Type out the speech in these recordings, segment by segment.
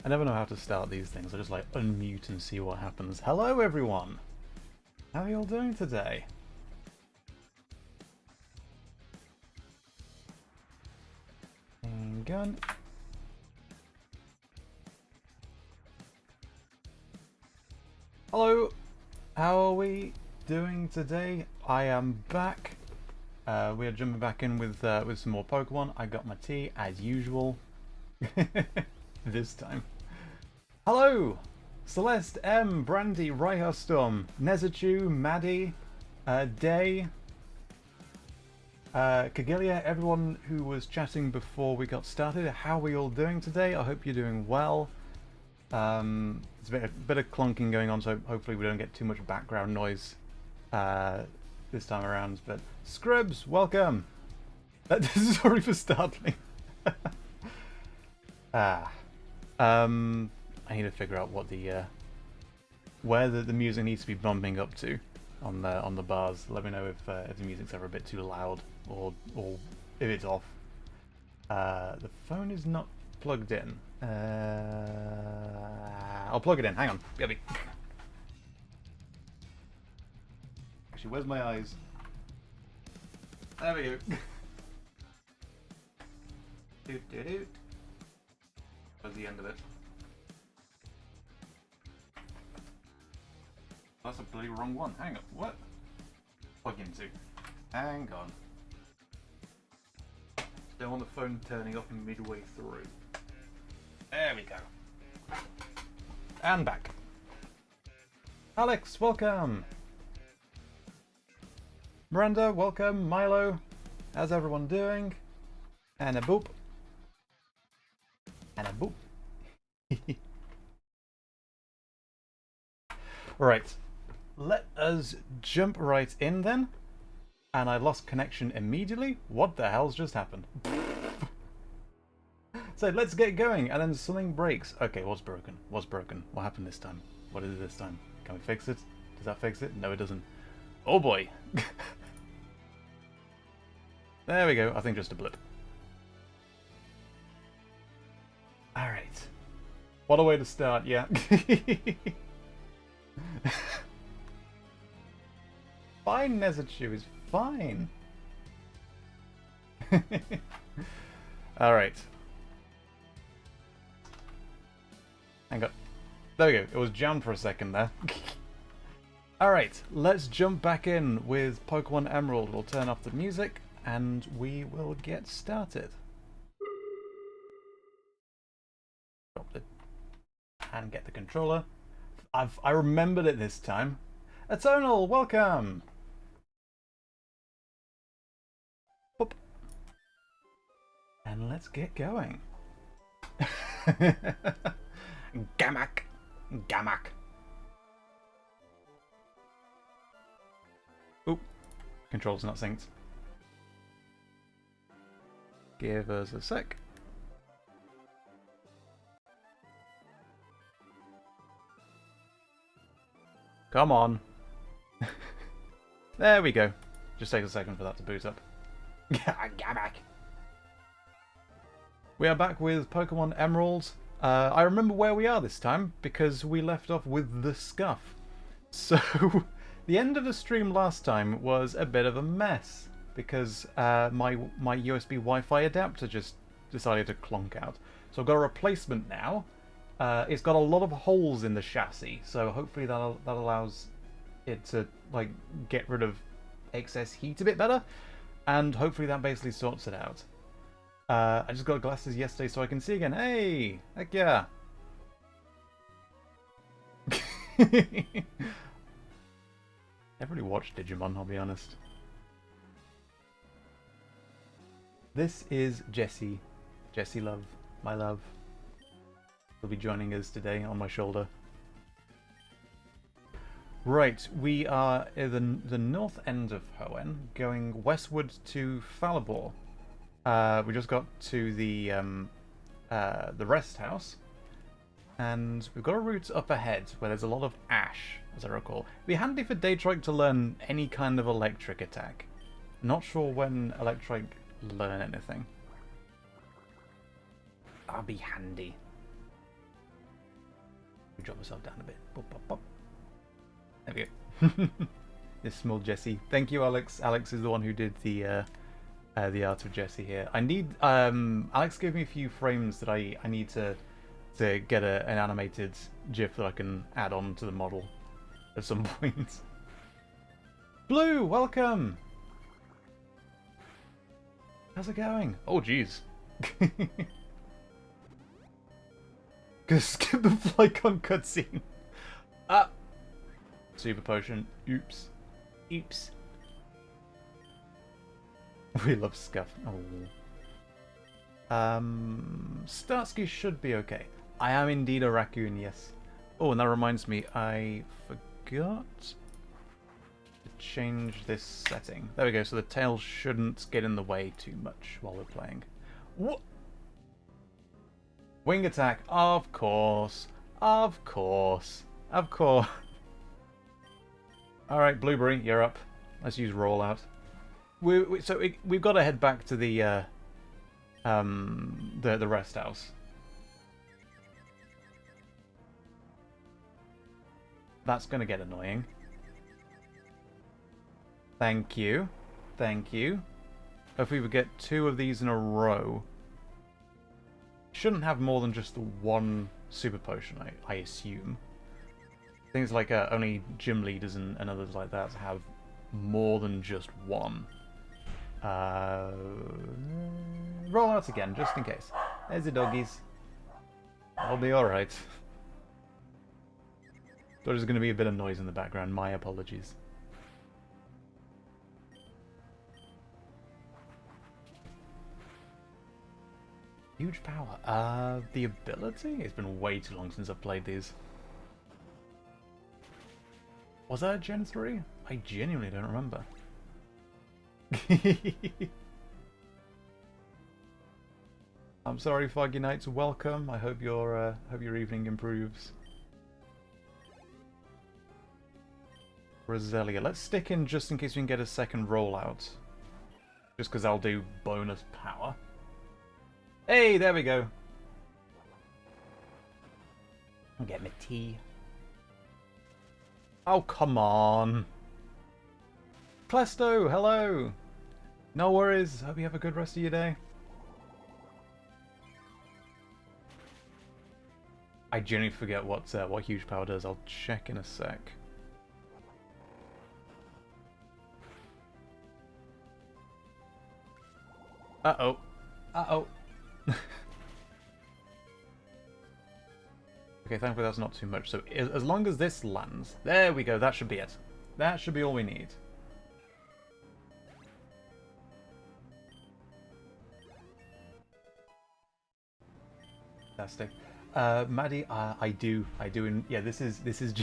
I never know how to start these things. I just like unmute and see what happens. Hello everyone! How are you all doing today? Gun. Hello! How are we doing today? I am back. We are jumping back in with some more Pokemon. I got my tea as usual. This time. Hello! Celeste, M, Brandy, Raiharstorm, Nezachu, Maddie, Day, Kagilia, everyone who was chatting before we got started. How are we all doing today? I hope you're doing well. There's a bit of clunking going on, so hopefully we don't get too much background noise this time around. But Scribs, welcome! Sorry for startling. I need to figure out what the where the music needs to be bumping up to on the bars. Let me know if the music's ever a bit too loud or if it's off. The phone is not plugged in. I'll plug it in. Hang on. Actually, where's my eyes? There we go. Doot doot doot. That's the end of it. That's a bloody wrong one. Hang on. What? Plug into. Hang on. Don't want the phone turning off midway through. There we go. And back. Alex, welcome. Miranda, welcome. Milo, how's everyone doing? And a boop. And a boop. Right. Let us jump right in then. And I lost connection immediately. What the hell's just happened? So let's get going, and then something breaks. Okay, what's broken? What's broken? What happened this time? What is it this time? Can we fix it? Does that fix it? No, it doesn't. Oh boy! There we go. I think just a blip. Alright. What a way to start, yeah. Fine, Nezachu is fine. Alright. Hang on. There we go. It was jammed for a second there. Alright, let's jump back in with Pokemon Emerald. We'll turn off the music and we will get started. Drop it. And get the controller. I remembered it this time. Atonal, welcome! Boop. And let's get going. Gamak! Gamak! Oop. Control's not synced. Give us a sec. Come on. There we go. Just take a second for that to boot up. Gamak! We are back with Pokemon Emerald. I remember where we are this time because we left off with the scuff. So the end of the stream last time was a bit of a mess because my USB Wi-Fi adapter just decided to clonk out. So I've got a replacement now. It's got a lot of holes in the chassis, so hopefully that allows it to like get rid of excess heat a bit better, and hopefully that basically sorts it out. I just got glasses yesterday so I can see again. Hey! Heck yeah! Never really watched Digimon, I'll be honest. This is Jessie. Jessie love. My love. Will be joining us today on my shoulder. Right, we are at the north end of Hoenn, going westward to Falabor. We just got to the rest house, and we've got a route up ahead where there's a lot of ash, as I recall. It'd be handy for Daytrike to learn any kind of electric attack. Not sure when Electrike learn anything. That'd be handy. drop myself down a bit. Bop, bop, bop. There we go. This small Jessie. Thank you, Alex. Alex is the one who did the art of Jessie here. I need Alex gave me a few frames that I need to get an animated GIF that I can add on to the model at some point. Blue, welcome. How's it going? Oh, jeez. Gonna skip the Flycon cutscene. Ah. Super potion. Oops. Oops. We love Scuff. Oh. Starsky should be okay. I am indeed a raccoon, yes. Oh, and that reminds me, I forgot to change this setting. There we go, so the tail shouldn't get in the way too much while we're playing. What? Wing attack, of course. Of course. Of course. Alright, Blueberry, you're up. Let's use rollout. We've got to head back to the rest house. That's going to get annoying. Thank you. Thank you. Hopefully we get 2 of these in a row. Shouldn't have more than just the 1 super potion, I assume. Things like only gym leaders and others like that have more than just 1. Roll out again, just in case. There's the doggies. I'll be alright. Thought there's going to be a bit of noise in the background. My apologies. Huge power. The ability? It's been way too long since I've played these. Was that a Gen 3? I genuinely don't remember. I'm sorry, Foggy Knights. Welcome. I hope your evening improves. Roselia. Let's stick in just in case we can get a second rollout. Just because I'll do bonus power. Hey, there we go. I'll get my tea. Oh, come on. Clesto, hello. No worries. Hope you have a good rest of your day. I genuinely forget what huge power does. I'll check in a sec. Uh-oh. Uh-oh. Okay, thankfully that's not too much. So as long as this lands, there we go. That should be it. That should be all we need. Fantastic. Maddie, I do. Yeah, this is this is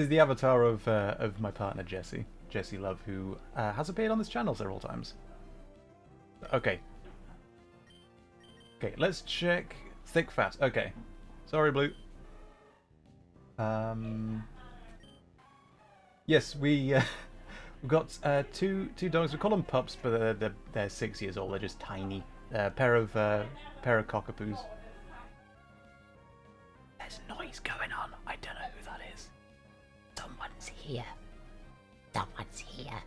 the avatar of my partner Jessie Love, who has appeared on this channel several times. Okay. Okay, let's check. Thick fat. Okay. Sorry, Blue. Yes, we've got two dogs. We call them pups, but they're 6 years old. They're just tiny. Pair of cockapoos. There's noise going on. I don't know who that is. Someone's here. Someone's here.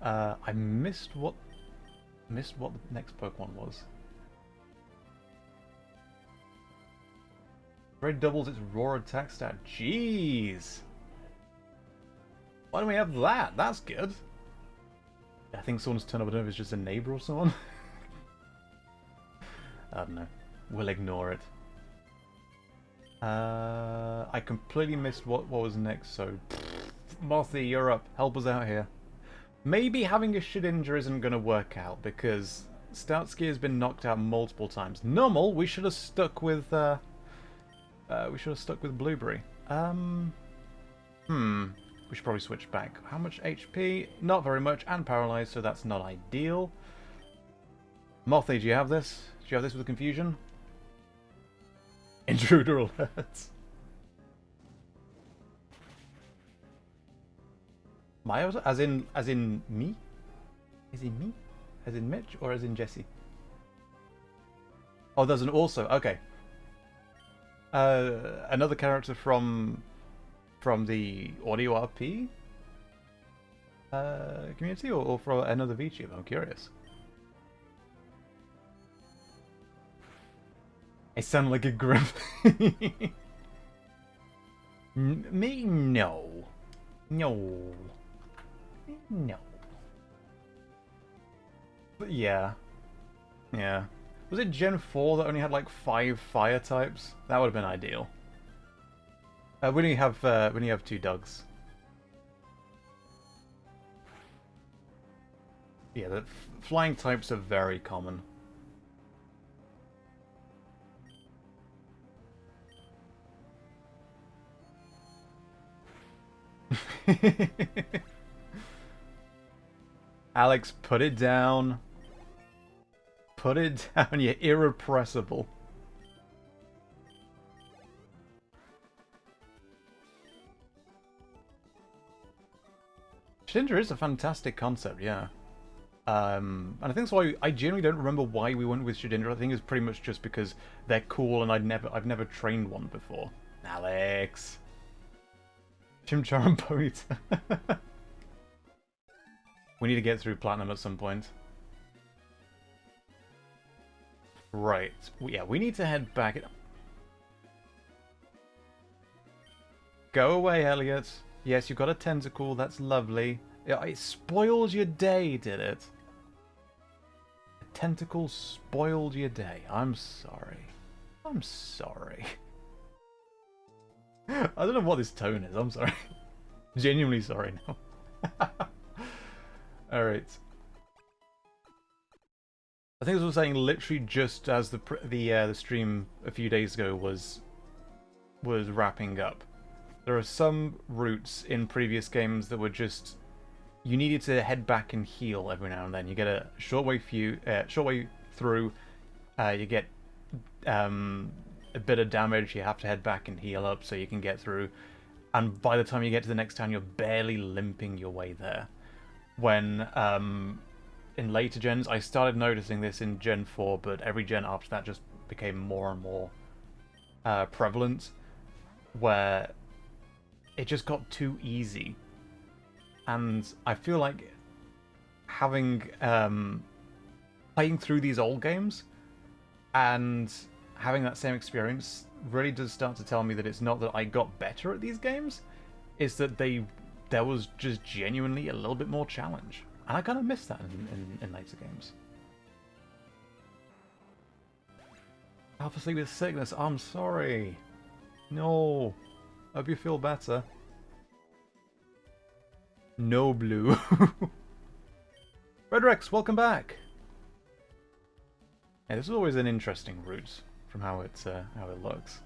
I missed what the next Pokemon was. Red doubles its roar attack stat. Jeez. Why don't we have that? That's good. I think someone's turned up. I don't know if it's just a neighbor or someone. I don't know. We'll ignore it. I completely missed what was next, so... Mothy, you're up. Help us out here. Maybe having a Shedinja isn't going to work out, because Stoutsky has been knocked out multiple times. Normal, we should have stuck with... Blueberry. We should probably switch back. How much HP? Not very much, and paralyzed, so that's not ideal. Mothy, do you have this? Do you have this with confusion? Intruder alert. Myo? As in me? Is he me? As in Mitch, or as in Jesse? Oh, there's an also. Okay. Another character from the audio RP community, or from another VTuber? I'm curious. I sound like a griff. Me? No. No. No. But yeah. Yeah. Was it Gen 4 that only had like 5 fire types? That would have been ideal. We only have 2 dogs. Yeah, the flying types are very common. Alex, put it down. Put it down, you're irrepressible. Shedinja is a fantastic concept, yeah. And I think that's why I genuinely don't remember why we went with Shedinja. I think it's pretty much just because they're cool and I've never trained one before. Alex. Chimchar and Ponyta. We need to get through Platinum at some point. Right. Yeah, we need to head back. Go away, Elliot. Yes, you've got a tentacle. That's lovely. It spoiled your day, did it? A tentacle spoiled your day. I'm sorry. I'm sorry. I don't know what this tone is. I'm sorry. Genuinely sorry now. Alright. I think as I was saying, literally just as the stream a few days ago was wrapping up. There are some routes in previous games that were just you needed to head back and heal every now and then. You get a short way through. You get a bit of damage. You have to head back and heal up so you can get through. And by the time you get to the next town, you're barely limping your way there. When in later gens, I started noticing this in Gen 4, but every gen after that just became more and more prevalent, where it just got too easy. And I feel like having playing through these old games and having that same experience really does start to tell me that it's not that I got better at these games, it's that there was just genuinely a little bit more challenge. And I kind of miss that in later games. Alpha Sleep with sickness, I'm sorry. No. Hope you feel better. No blue. Redrex, welcome back. Yeah, this is always an interesting route from how it looks,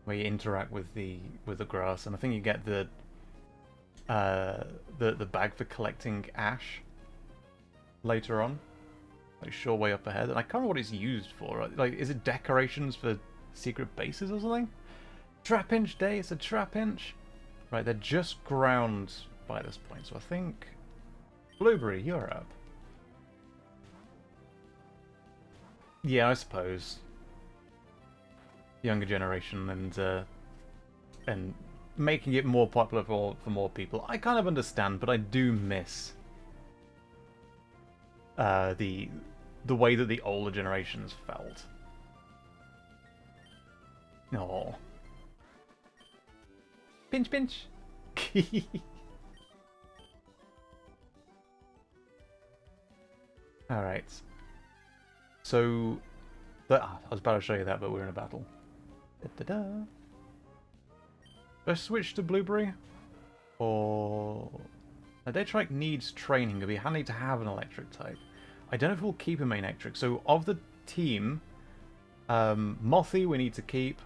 where you interact with the grass, and I think you get the bag for collecting ash later on, like short way up ahead, and I can't remember what it's used for. Like, is it decorations for secret bases or something? Trapinch Day. It's a Trapinch. Right, they're just ground by this point, so I think Blueberry, you're up. Yeah, I suppose. Younger generation and making it more popular for more people. I kind of understand, but I do miss the way that the older generations felt. Oh. Pinch, pinch. Alright. So, I was about to show you that, but we're in a battle. Da-da-da. Let's switch to Blueberry. Or... Now, Daytrike needs training. It'd be handy to have an electric type. I don't know if we'll keep a main electric. So, of the team, Mothy we need to keep.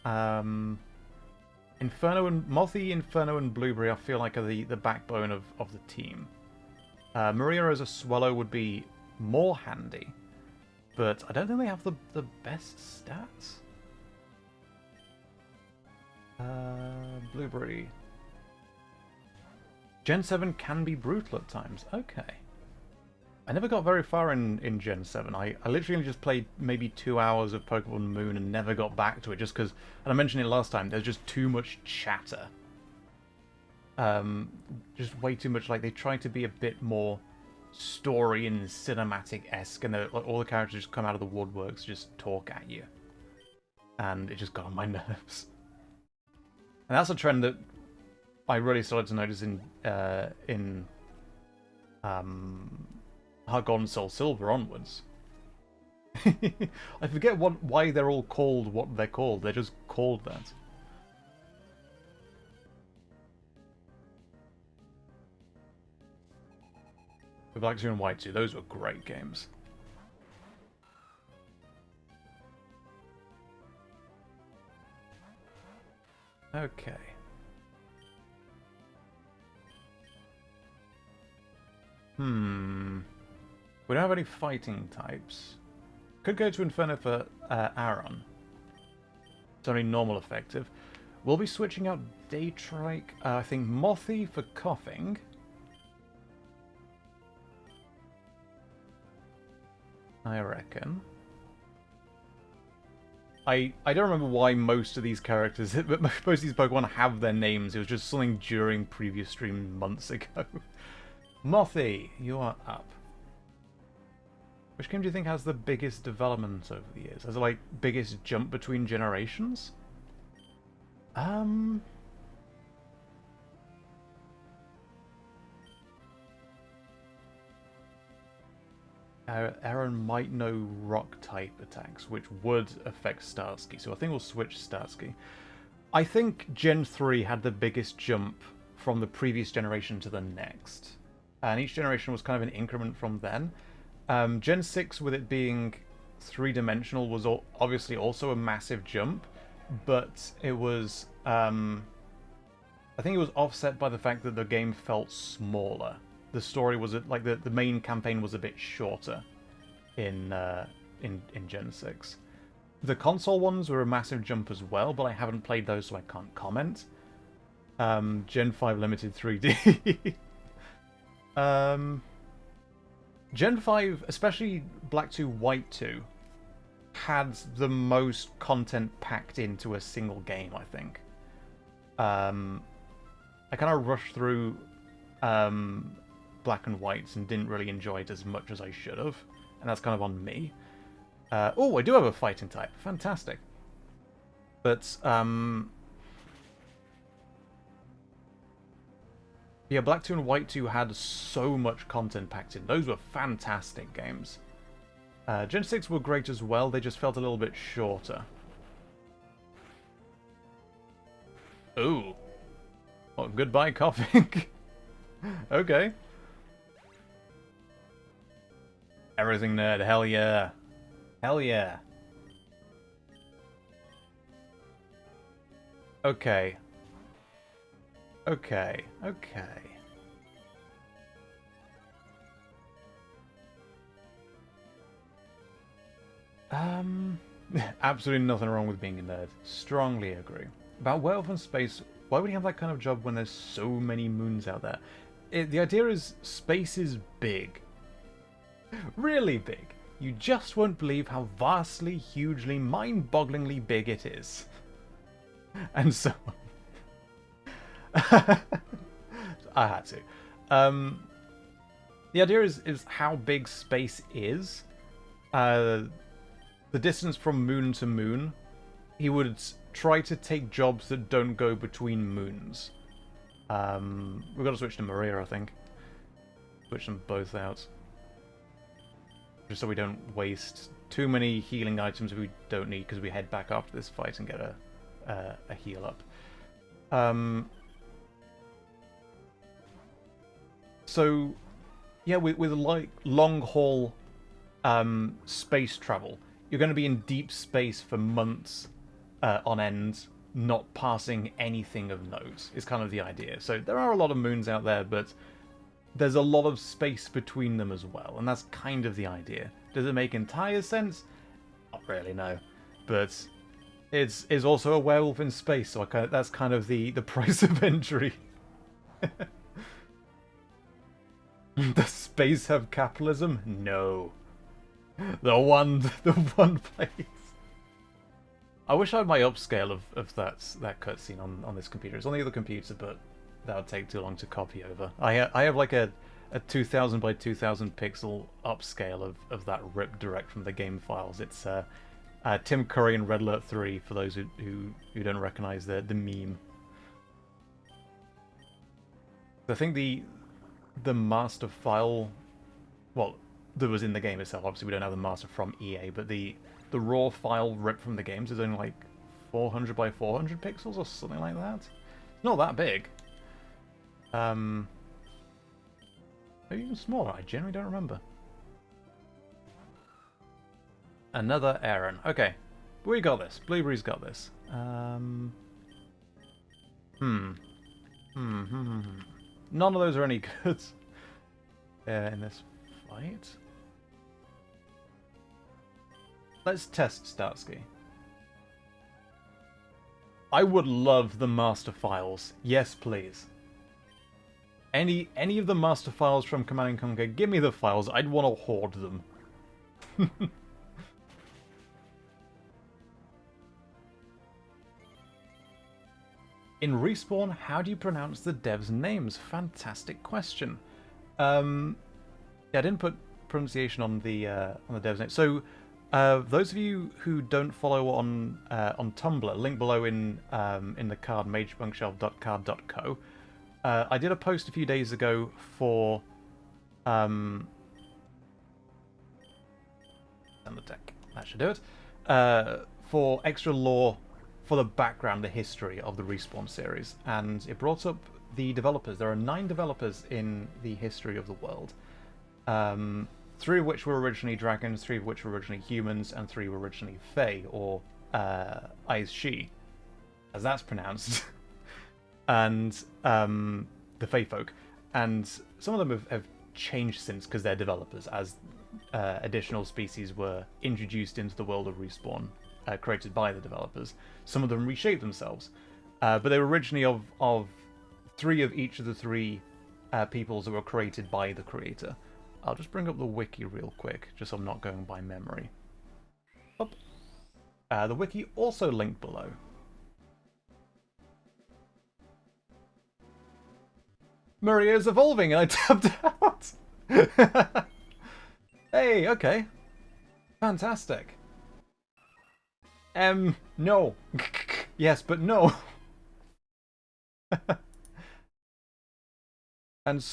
Mothy, Inferno, and Blueberry I feel like are the backbone of the team. Maria as a Swallow would be more handy, but I don't think they have the best stats. Blueberry. Gen 7 can be brutal at times. Okay. I never got very far in Gen 7. I literally just played maybe 2 hours of Pokemon Moon and never got back to it just because, and I mentioned it last time, there's just too much chatter. Just way too much. Like, they try to be a bit more story and cinematic-esque, and like, all the characters just come out of the woodworks, just talk at you. And it just got on my nerves. And that's a trend that I really started to notice in Heart Gold and Soul Silver onwards. I forget why they're all called what they're called. They're just called that. Black 2 and White 2, those were great games. Okay. We don't have any fighting types. Could go to Inferno for Aaron. It's only normal effective. We'll be switching out Daytrike. I think Mothy for coughing. I reckon. I don't remember why most of these characters, but most of these Pokemon have their names. It was just something during previous stream months ago. Mothy, you are up. Which game do you think has the biggest development over the years? Has it, like, biggest jump between generations? Aaron might know rock-type attacks, which would affect Starsky, so I think we'll switch Starsky. I think Gen 3 had the biggest jump from the previous generation to the next. And each generation was kind of an increment from then. Gen 6, with it being three-dimensional, was obviously also a massive jump, but it was... I think it was offset by the fact that the game felt smaller. The story was like the main campaign was a bit shorter in Gen 6. The console ones were a massive jump as well, but I haven't played those, so I can't comment. Gen 5 limited 3D. Gen 5, especially Black 2, White 2, had the most content packed into a single game, I think. I kind of rushed through Black and Whites and didn't really enjoy it as much as I should have, and that's kind of on me. Oh, I do have a fighting type. Fantastic. But, yeah, Black 2 and White 2 had so much content packed in. Those were fantastic games. Gen 6 were great as well, they just felt a little bit shorter. Ooh. Oh, goodbye coughing. Okay. Everything nerd, hell yeah. Hell yeah. Okay. Okay. Absolutely nothing wrong with being a nerd. Strongly agree. About Werewolf in Space, why would he have that kind of job when there's so many moons out there? The idea is space is big. Really big. You just won't believe how vastly, hugely, mind-bogglingly big it is. And so on. I had to. The idea is how big space is. The distance from moon to moon. He would try to take jobs that don't go between moons. We've got to switch to Maria, I think. Switch them both out. Just so we don't waste too many healing items we don't need, because we head back after this fight and get a heal up. So, yeah, with like long haul space travel, you're going to be in deep space for months on end, not passing anything of note, is kind of the idea. So there are a lot of moons out there, but there's a lot of space between them as well, and that's kind of the idea. Does it make entire sense? Not really, no. But it's also a werewolf in space, so that's kind of the price of entry. The space have capitalism? No. The one place. I wish I had my upscale of that cutscene on this computer. It's on the other computer, but that would take too long to copy over. I have like a 2000 by 2000 pixel upscale of that ripped direct from the game files. It's Tim Curry in Red Alert 3 for those who don't recognize the meme. I think the master file, well, that was in the game itself. Obviously, we don't have the master from EA, but the raw file ripped from the games is only like 400 by 400 pixels or something like that. It's not that big. Maybe even smaller. I generally don't remember. Another Aaron. Okay, we got this. Blueberry's got this. None of those are any good in this fight. Let's test Starsky. I would love the master files. Yes, please. Any of the master files from Command & Conquer, give me the files. I'd want to hoard them. In Respawn, how do you pronounce the devs' names? Fantastic question. Yeah, I didn't put pronunciation on the devs' name. So, those of you who don't follow on Tumblr, link below in the card, magebunkshelf.card.co. I did a post a few days ago for send the deck. That should do it. For extra lore for the background, the history of the Respawn series, and it brought up the developers. There are 9 developers in the history of the world. 3 of which were originally dragons, 3 of which were originally humans, and 3 were originally Fae, or Aes-She, as that's pronounced, and the Fae folk. And some of them have changed since, because they're developers, as additional species were introduced into the world of Respawn, created by the developers. Some of them reshaped themselves, but they were originally of 3 of each of the 3 peoples that were created by the creator. I'll just bring up the wiki real quick, just so I'm not going by memory. Up. The wiki also linked below. Maria's evolving, and I tapped out! Hey, okay. Fantastic. No. Yes, but no. And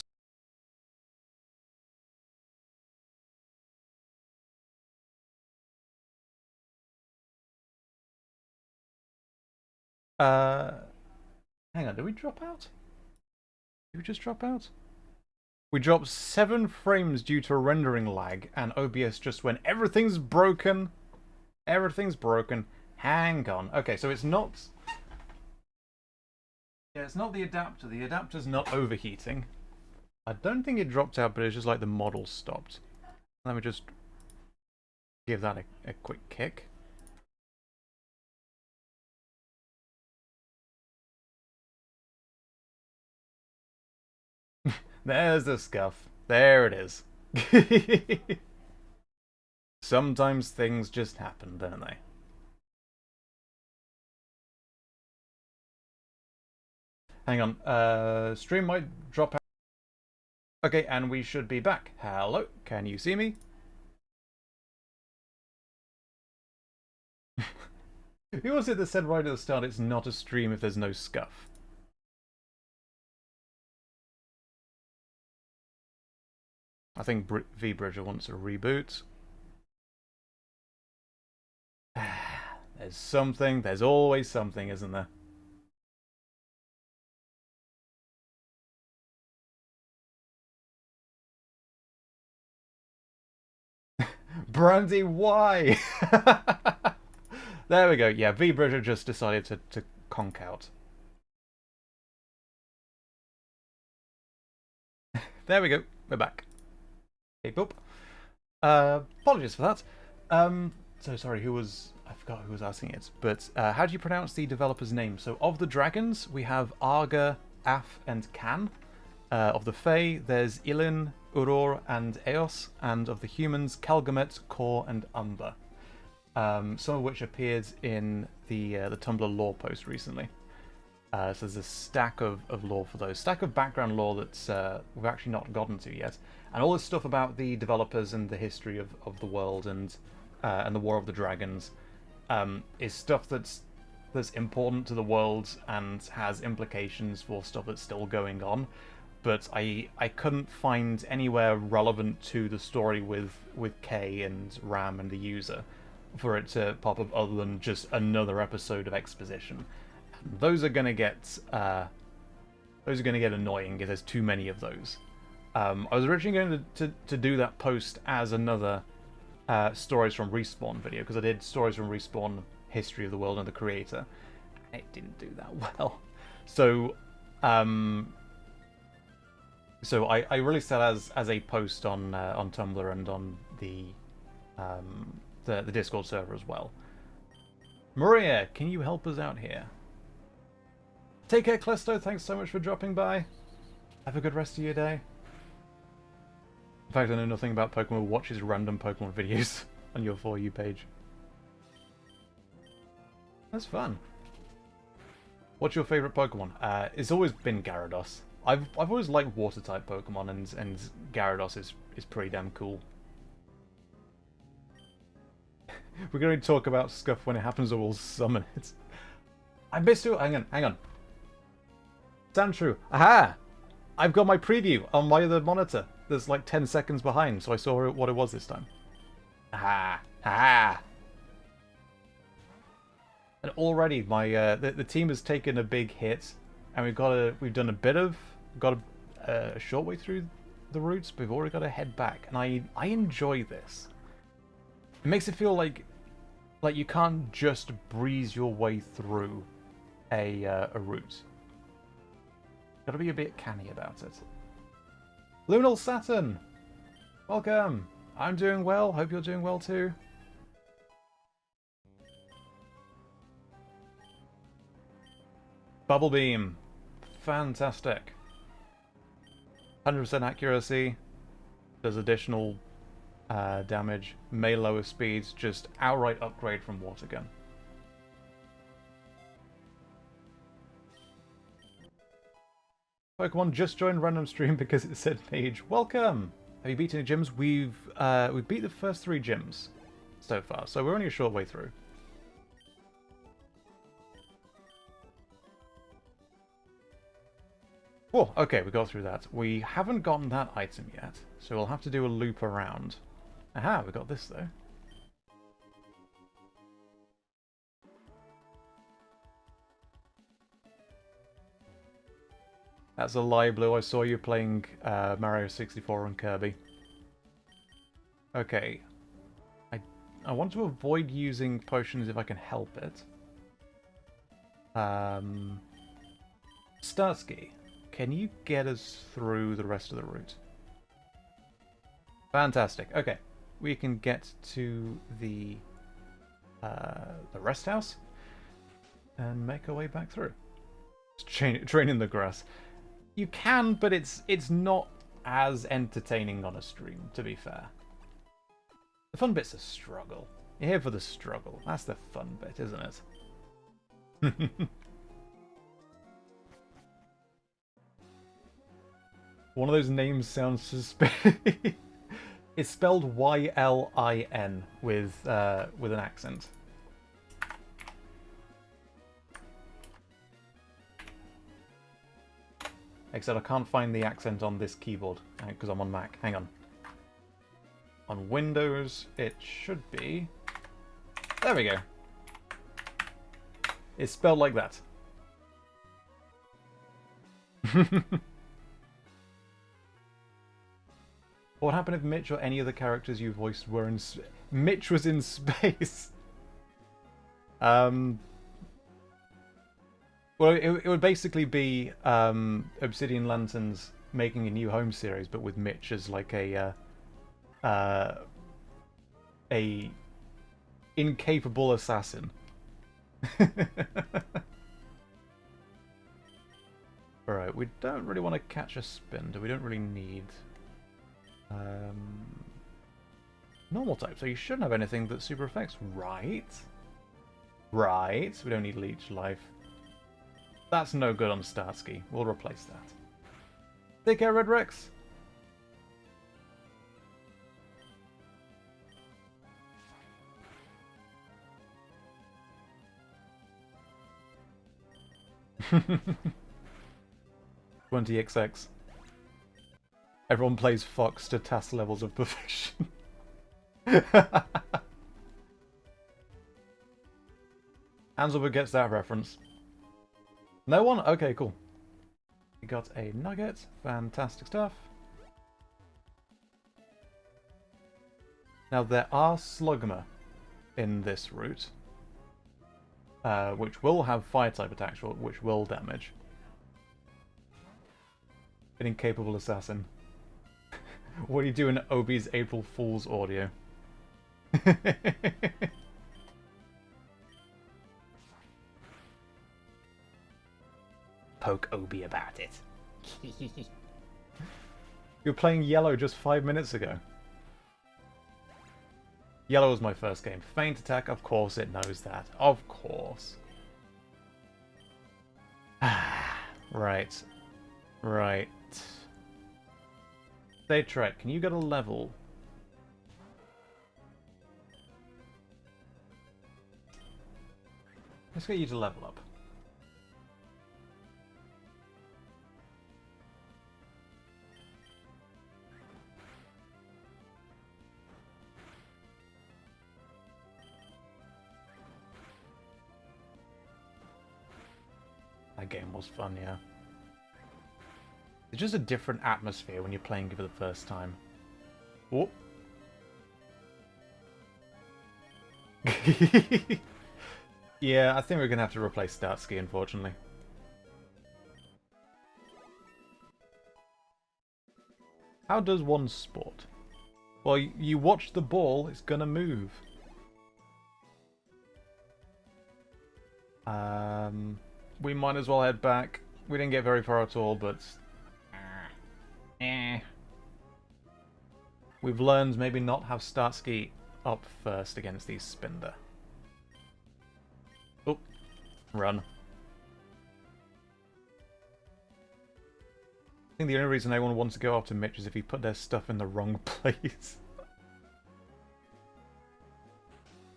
hang on, did we drop out? Did we just drop out? We dropped 7 frames due to rendering lag, and OBS just went, everything's broken. Everything's broken. Hang on. Okay, so it's not... Yeah, it's not the adapter. The adapter's not overheating. I don't think it dropped out, but it's just like the model stopped. Let me just give that a quick kick. There's the scuff. There it is. Sometimes things just happen, don't they? Hang on. Stream might drop out. Okay, and we should be back. Hello, can you see me? Who was it that said right at the start it's not a stream if there's no scuff? I think V-Bridger wants a reboot. There's something. There's always something, isn't there? Brandy, why? There we go. Yeah, V-Bridger just decided to conk out. There we go. We're back. Hey, boop. Apologies for that. So sorry, I forgot who was asking it. But how do you pronounce the developer's name? So of the dragons, we have Arga, Af, and Kan. Of the Fae, there's Ilin, Uror and Eos, and of the humans Kalgamet, Kor, and Umber. Some of which appeared in the Tumblr lore post recently. So there's a stack of lore for those. Stack of background lore that we've actually not gotten to yet. And all this stuff about the developers and the history of the world and the War of the Dragons is stuff that's important to the world and has implications for stuff that's still going on. But I couldn't find anywhere relevant to the story with Kay and Ram and the user for it to pop up other than just another episode of exposition. And those are gonna get annoying if there's too many of those. I was originally going to do that post as another Stories from Respawn video, because I did Stories from Respawn, History of the World and the Creator. It didn't do that well. So I released that as a post on Tumblr and on the Discord server as well. Maria, can you help us out here? Take care, Clesto. Thanks so much for dropping by. Have a good rest of your day. In fact, I know nothing about Pokemon. Watches random Pokemon videos on your For You page. That's fun. What's your favourite Pokemon? It's always been Gyarados. I've always liked Water-type Pokemon, and Gyarados is pretty damn cool. We're going to talk about Scuff when it happens, or we'll summon it. I missed you. Hang on. Stand true. Aha! I've got my preview on my other monitor. There's like 10 seconds behind, so I saw what it was this time. Aha! Aha! And already my the team has taken a big hit, and we've done a short way through the routes, but we've already got to head back, and I enjoy this. It makes it feel like you can't just breeze your way through a route. Gotta be a bit canny about it. Lunal Saturn! Welcome! I'm doing well, hope you're doing well too. Bubble Beam. Fantastic. 100% accuracy. Does additional damage. May lower speeds. Just outright upgrade from Water Gun. Pokemon just joined random stream because it said Mage. Welcome! Have you beat any gyms? We've beat the first 3 gyms so far, so we're only a short way through. Oh, okay, we got through that. We haven't gotten that item yet, so we'll have to do a loop around. Aha, we got this though. That's a lie, Blue. I saw you playing Mario 64 and Kirby. Okay. I want to avoid using potions if I can help it. Starsky, can you get us through the rest of the route? Fantastic. Okay. We can get to the rest house and make our way back through. Train in the grass. You can, but it's not as entertaining on a stream, to be fair. The fun bit's a struggle. You're here for the struggle. That's the fun bit, isn't it? One of those names sounds suspicious. It's spelled Y-L-I-N with an accent. Except I can't find the accent on this keyboard because I'm on Mac. Hang on. On Windows, it should be... There we go. It's spelled like that. What happened if Mitch or any of the characters you voiced were in... Mitch was in space! Well, it would basically be Obsidian Lanterns making a new home series, but with Mitch as like a incapable assassin. Alright, we don't really want to catch a spin, do we? Don't really need Normal type, so you shouldn't have anything that super affects, right? Right, we don't need Leech Life. That's no good on Starsky. We'll replace that. Take care, Red Rex! XX. Everyone plays Fox to task levels of perfection. Hanselberg gets that reference. No one? Okay, cool. We got a nugget. Fantastic stuff. Now, there are Slugma in this route, which will have fire-type attacks, which will damage. An incapable assassin. What do you do in Obi's April Fool's audio? Poke Obi about it. You were playing Yellow just 5 minutes ago. Yellow was my first game. Feint attack, of course it knows that. Of course. Right. Right. Say Trek, can you get a level? Let's get you to level up. That game was fun, yeah. It's just a different atmosphere when you're playing for the first time. Oh. Yeah, I think we're going to have to replace Starsky, unfortunately. How does one sport? Well, you watch the ball, it's going to move. We might as well head back. We didn't get very far at all, but... We've learned maybe not have Starsky up first against these Spinder. Oh, run. I think the only reason anyone wants to go after Mitch is if he put their stuff in the wrong place.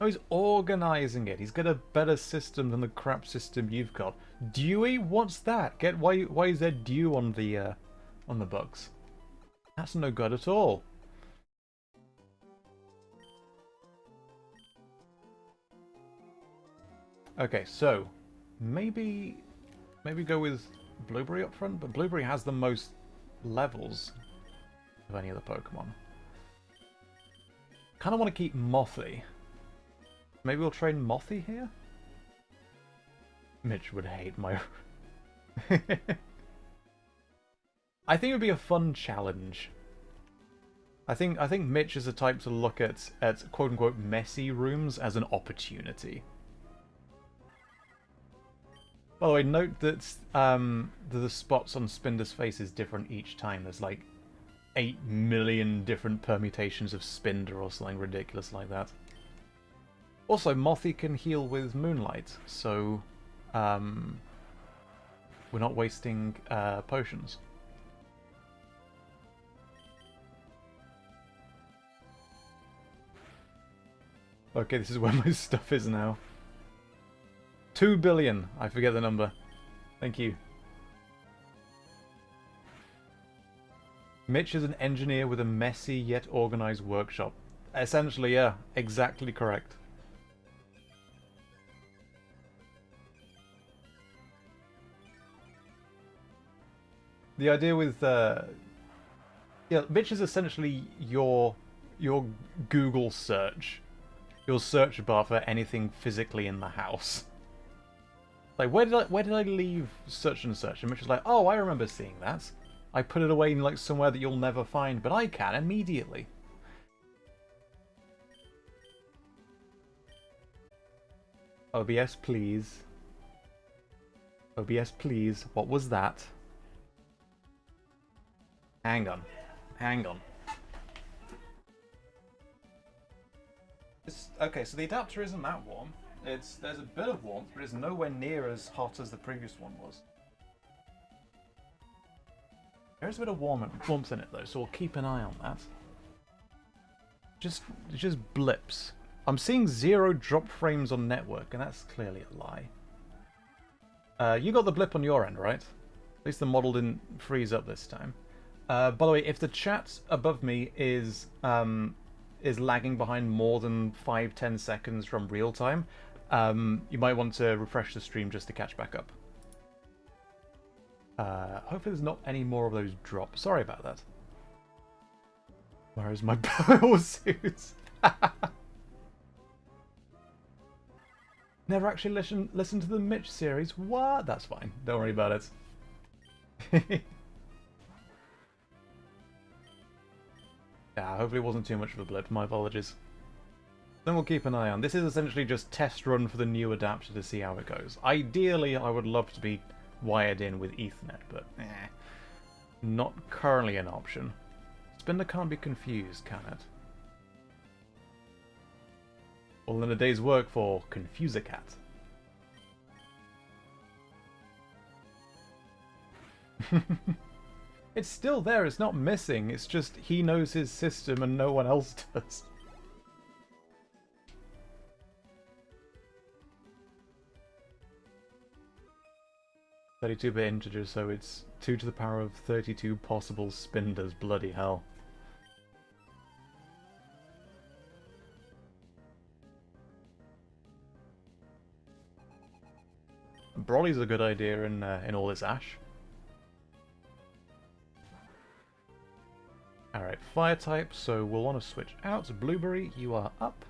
Oh, he's organising it. He's got a better system than the crap system you've got. Dewey? What's that? Why is there dew on the bugs? That's no good at all. Okay, so maybe go with Blueberry up front, but Blueberry has the most levels of any other Pokemon. Kind of want to keep Mothy. Maybe we'll train Mothy here? Mitch would hate my... I think it would be a fun challenge. I think Mitch is the type to look at quote-unquote messy rooms as an opportunity. By the way, note that the spots on Spinder's face is different each time. There's like 8 million different permutations of Spinder or something ridiculous like that. Also, Mothy can heal with Moonlight, so we're not wasting potions. Okay, this is where my stuff is now. 2 billion. I forget the number. Thank you. Mitch is an engineer with a messy yet organized workshop. Essentially, yeah, exactly correct. The idea with yeah, Mitch is essentially your Google search, your search bar for anything physically in the house. Like, where did I leave such and such? And Mitch is like, oh, I remember seeing that. I put it away in like somewhere that you'll never find, but I can immediately. OBS, please. OBS, please. What was that? Hang on. Hang on. Okay, so the adapter isn't that warm. There's a bit of warmth, but it's nowhere near as hot as the previous one was. There's a bit of warmth in it though, so we'll keep an eye on that. It just blips. I'm seeing 0 drop frames on network, and that's clearly a lie. You got the blip on your end, right? At least the model didn't freeze up this time. By the way, if the chat above me is lagging behind more than 5-10 seconds from real time, you might want to refresh the stream just to catch back up. Hopefully there's not any more of those drops. Sorry about that. Where is my power suit? Never actually listen to the Mitch series. What? That's fine. Don't worry about it. Yeah, hopefully it wasn't too much of a blip. My apologies. Then we'll keep an eye on. This is essentially just test run for the new adapter to see how it goes. Ideally, I would love to be wired in with Ethernet, but not currently an option. Spinner can't be confused, can it? Well, then a day's work for Confuser-Cat. It's still there, it's not missing, it's just he knows his system and no one else does. (32-bit integer, so it's 2 to the power of 32 possible spinders, bloody hell. Broly's a good idea in all this ash. Alright, fire type, so we'll want to switch out to Blueberry. You are up.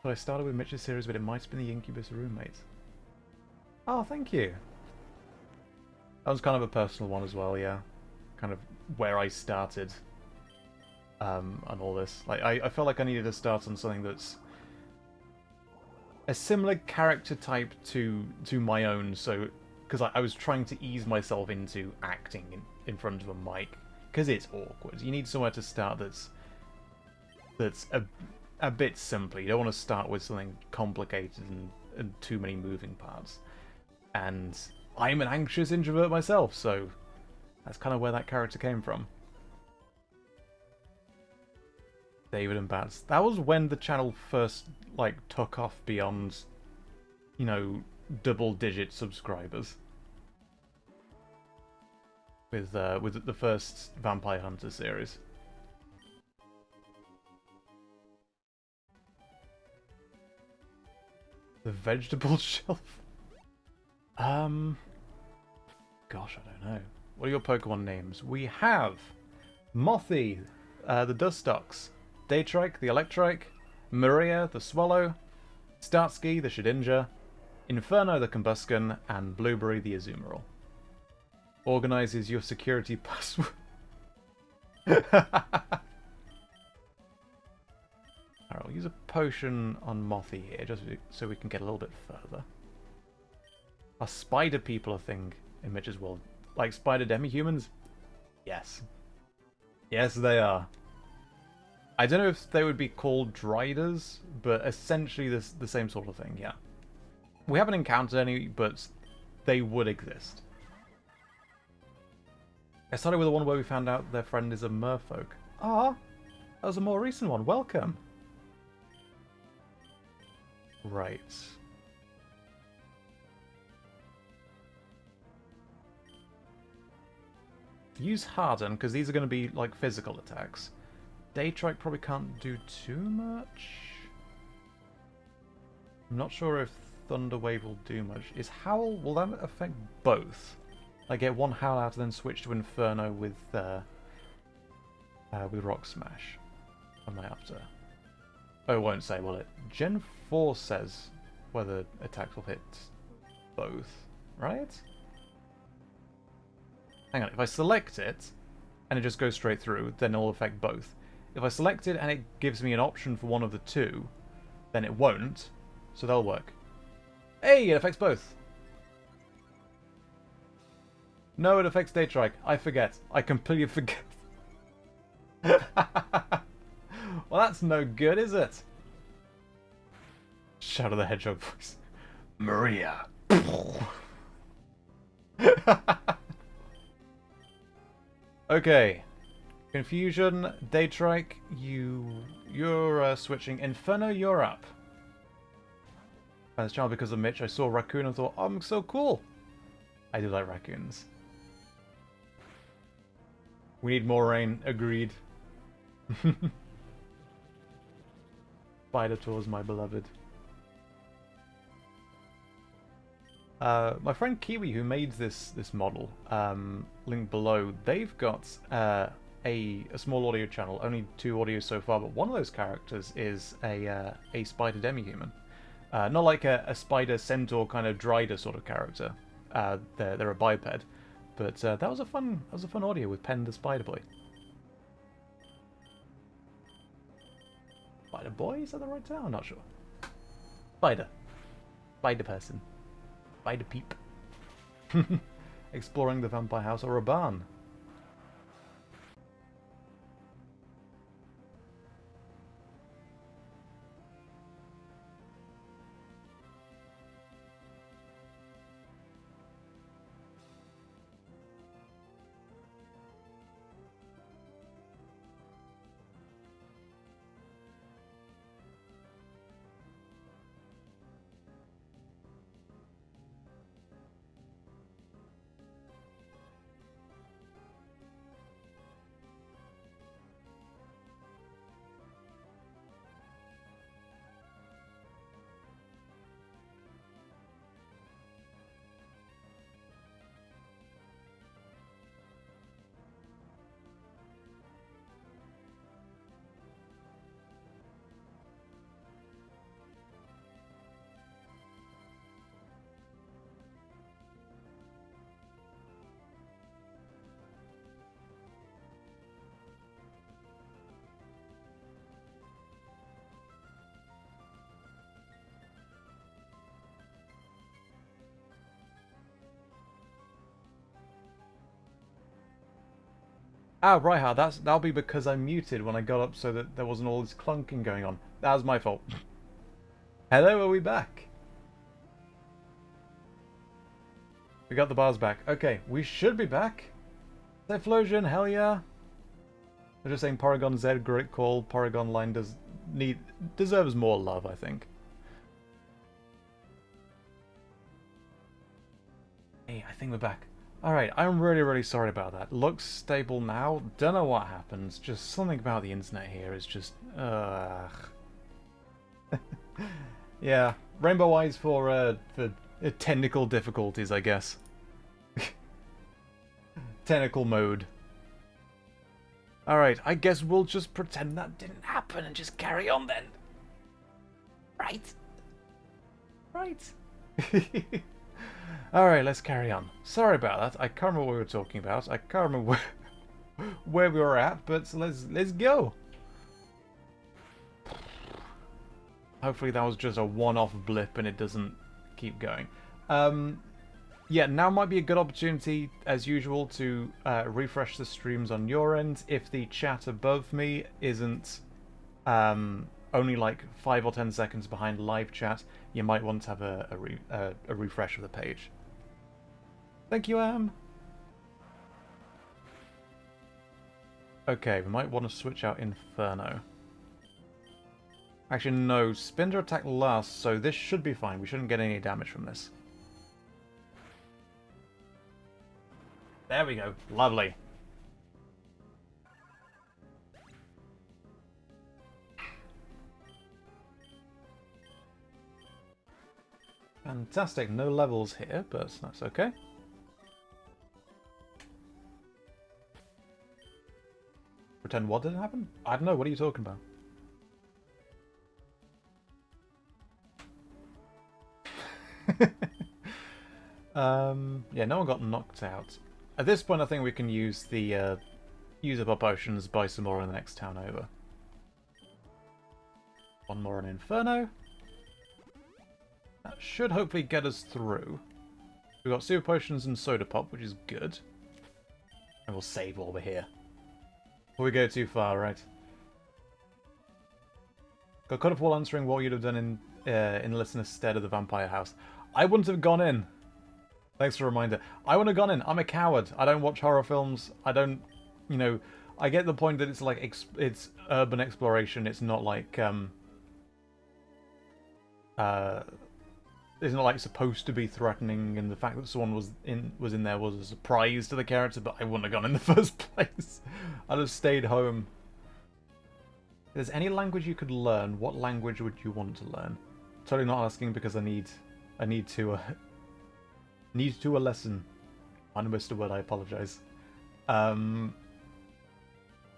But I started with Mitch's series, but it might have been the Incubus roommate. Oh, thank you. That was kind of a personal one as well, yeah. Kind of where I started on all this. Like, I felt like I needed to start on something that's a similar character type to my own, so because I was trying to ease myself into acting in front of a mic, because it's awkward. You need somewhere to start that's a bit simpler. You don't want to start with something complicated and too many moving parts. And I'm an anxious introvert myself, so that's kind of where that character came from. David and Bats. That was when the channel first took off beyond, you know, double-digit subscribers. With the first Vampire Hunter series. The vegetable shelf? Gosh, I don't know. What are your Pokemon names? We have Mothy, the Dustox, Daytrike, the Electrike, Maria, the Swallow, Starsky, the Shedinja, Inferno, the Combusken, and Blueberry, the Azumarill. Organizes your security password. Alright, we'll use a potion on Mothy here, just so we can get a little bit further. Are spider people a thing in Mitch's world? Like spider demi-humans? Yes. Yes, they are. I don't know if they would be called Driders, but essentially the same sort of thing, yeah. We haven't encountered any, but they would exist. I started with the one where we found out their friend is a merfolk. Ah, that was a more recent one. Welcome. Right. Use Harden, because these are going to be like physical attacks. Daytrike probably can't do too much. I'm not sure if Thunder Wave will do much. Is Howl, will that affect both? I get one Howl out and then switch to Inferno with Rock Smash. What am I after? Oh, it won't say, will it? Gen 4 says whether attacks will hit both, right? Hang on, if I select it, and it just goes straight through, then it'll affect both. If I select it and it gives me an option for one of the two, then it won't, so they'll work. Hey, it affects both! No, it affects Daytrike. I forget. I completely forget. Well, that's no good, is it? Shadow the Hedgehog voice. Maria. Okay. Confusion, Daytrike, you're switching. Inferno, you're up. As child, because of Mitch, I saw a raccoon and thought, oh, I'm so cool. I do like raccoons. We need more rain. Agreed. Spider Tours, my beloved. My friend Kiwi, who made this model, link below, they've got a small audio channel, only 2 audios so far, but one of those characters is a spider demi-human. Not like a spider centaur kind of drider sort of character. They're a biped, but that was a fun audio with Pen the Spider Boy. Spider Boy, is that the right term? I'm not sure. Spider person. Spider peep. Exploring the vampire house or a barn. Ah, right, that'll be because I muted when I got up so that there wasn't all this clunking going on. That was my fault. Hello, are we back? We got the bars back. Okay, we should be back. Explosion, hell yeah. They're just saying Porygon Z, great call. Porygon line deserves more love, I think. Hey, I think we're back. Alright, I'm really sorry about that. Looks stable now. Don't know what happens. Just something about the internet here is just... yeah, Rainbow Eyes for technical difficulties, I guess. Technical mode. Alright, I guess we'll just pretend that didn't happen and just carry on then. Right? Right. Alright, let's carry on. Sorry about that. I can't remember what we were talking about. I can't remember where we were at, but let's go. Hopefully that was just a one-off blip and it doesn't keep going. Yeah, now might be a good opportunity, as usual, to refresh the streams on your end. If the chat above me isn't only like 5 or 10 seconds behind live chat, you might want to have a refresh of the page. Thank you, Am. Okay, we might want to switch out Inferno. Actually, no. Spinner attack lasts, so this should be fine. We shouldn't get any damage from this. There we go. Lovely. Fantastic. No levels here, but that's okay. Pretend what didn't happen? I don't know. What are you talking about? Yeah, no one got knocked out. At this point, I think we can use the use up our potions, buy some more in the next town over. One more on Inferno. That should hopefully get us through. We've got super potions and soda pop, which is good. And we'll save while we're here. Before we go too far, right? Got caught up while answering what you'd have done in Listener's stead of the Vampire House. I wouldn't have gone in. Thanks for the reminder. I wouldn't have gone in. I'm a coward. I don't watch horror films. I don't, you know, I get the point that it's like it's urban exploration. It's not like it's not like supposed to be threatening, and the fact that someone was in there was a surprise to the character. But I wouldn't have gone in the first place. I'd have stayed home. If there's any language you could learn, what language would you want to learn? Totally not asking because I need to a lesson. I missed a word. I apologize.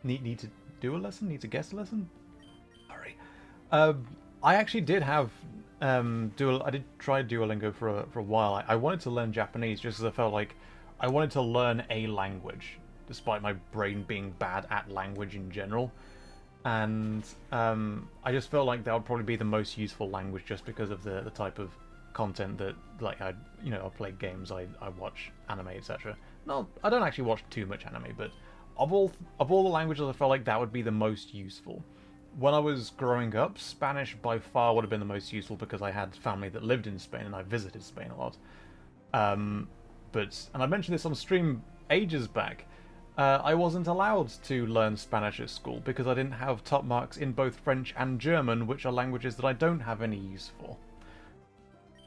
Need to do a lesson? Need to guess a lesson? Sorry. I actually did have I did try Duolingo for a while. I wanted to learn Japanese just because I felt like I wanted to learn a language, despite my brain being bad at language in general. And I just felt like that would probably be the most useful language, just because of the type of content that, like, I play games, I watch anime, etc. No, I don't actually watch too much anime, but of all the languages, I felt like that would be the most useful. When I was growing up, Spanish by far would have been the most useful because I had family that lived in Spain and I visited Spain a lot. And I mentioned this on stream ages back. I wasn't allowed to learn Spanish at school because I didn't have top marks in both French and German, which are languages that I don't have any use for.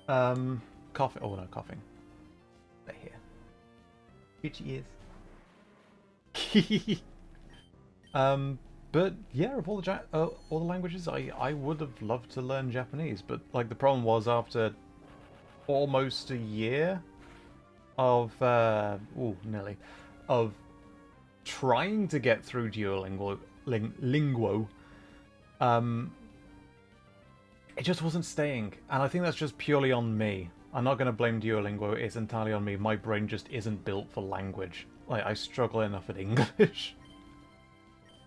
Coughing. Oh no, coughing. They're here. Itchy ears. But yeah, of all the languages, I would have loved to learn Japanese. But like the problem was, after almost a year of nearly of trying to get through Duolingo, it just wasn't staying, and I think that's just purely on me. I'm not going to blame Duolingo, it's entirely on me. My brain just isn't built for language. Like, I struggle enough at English.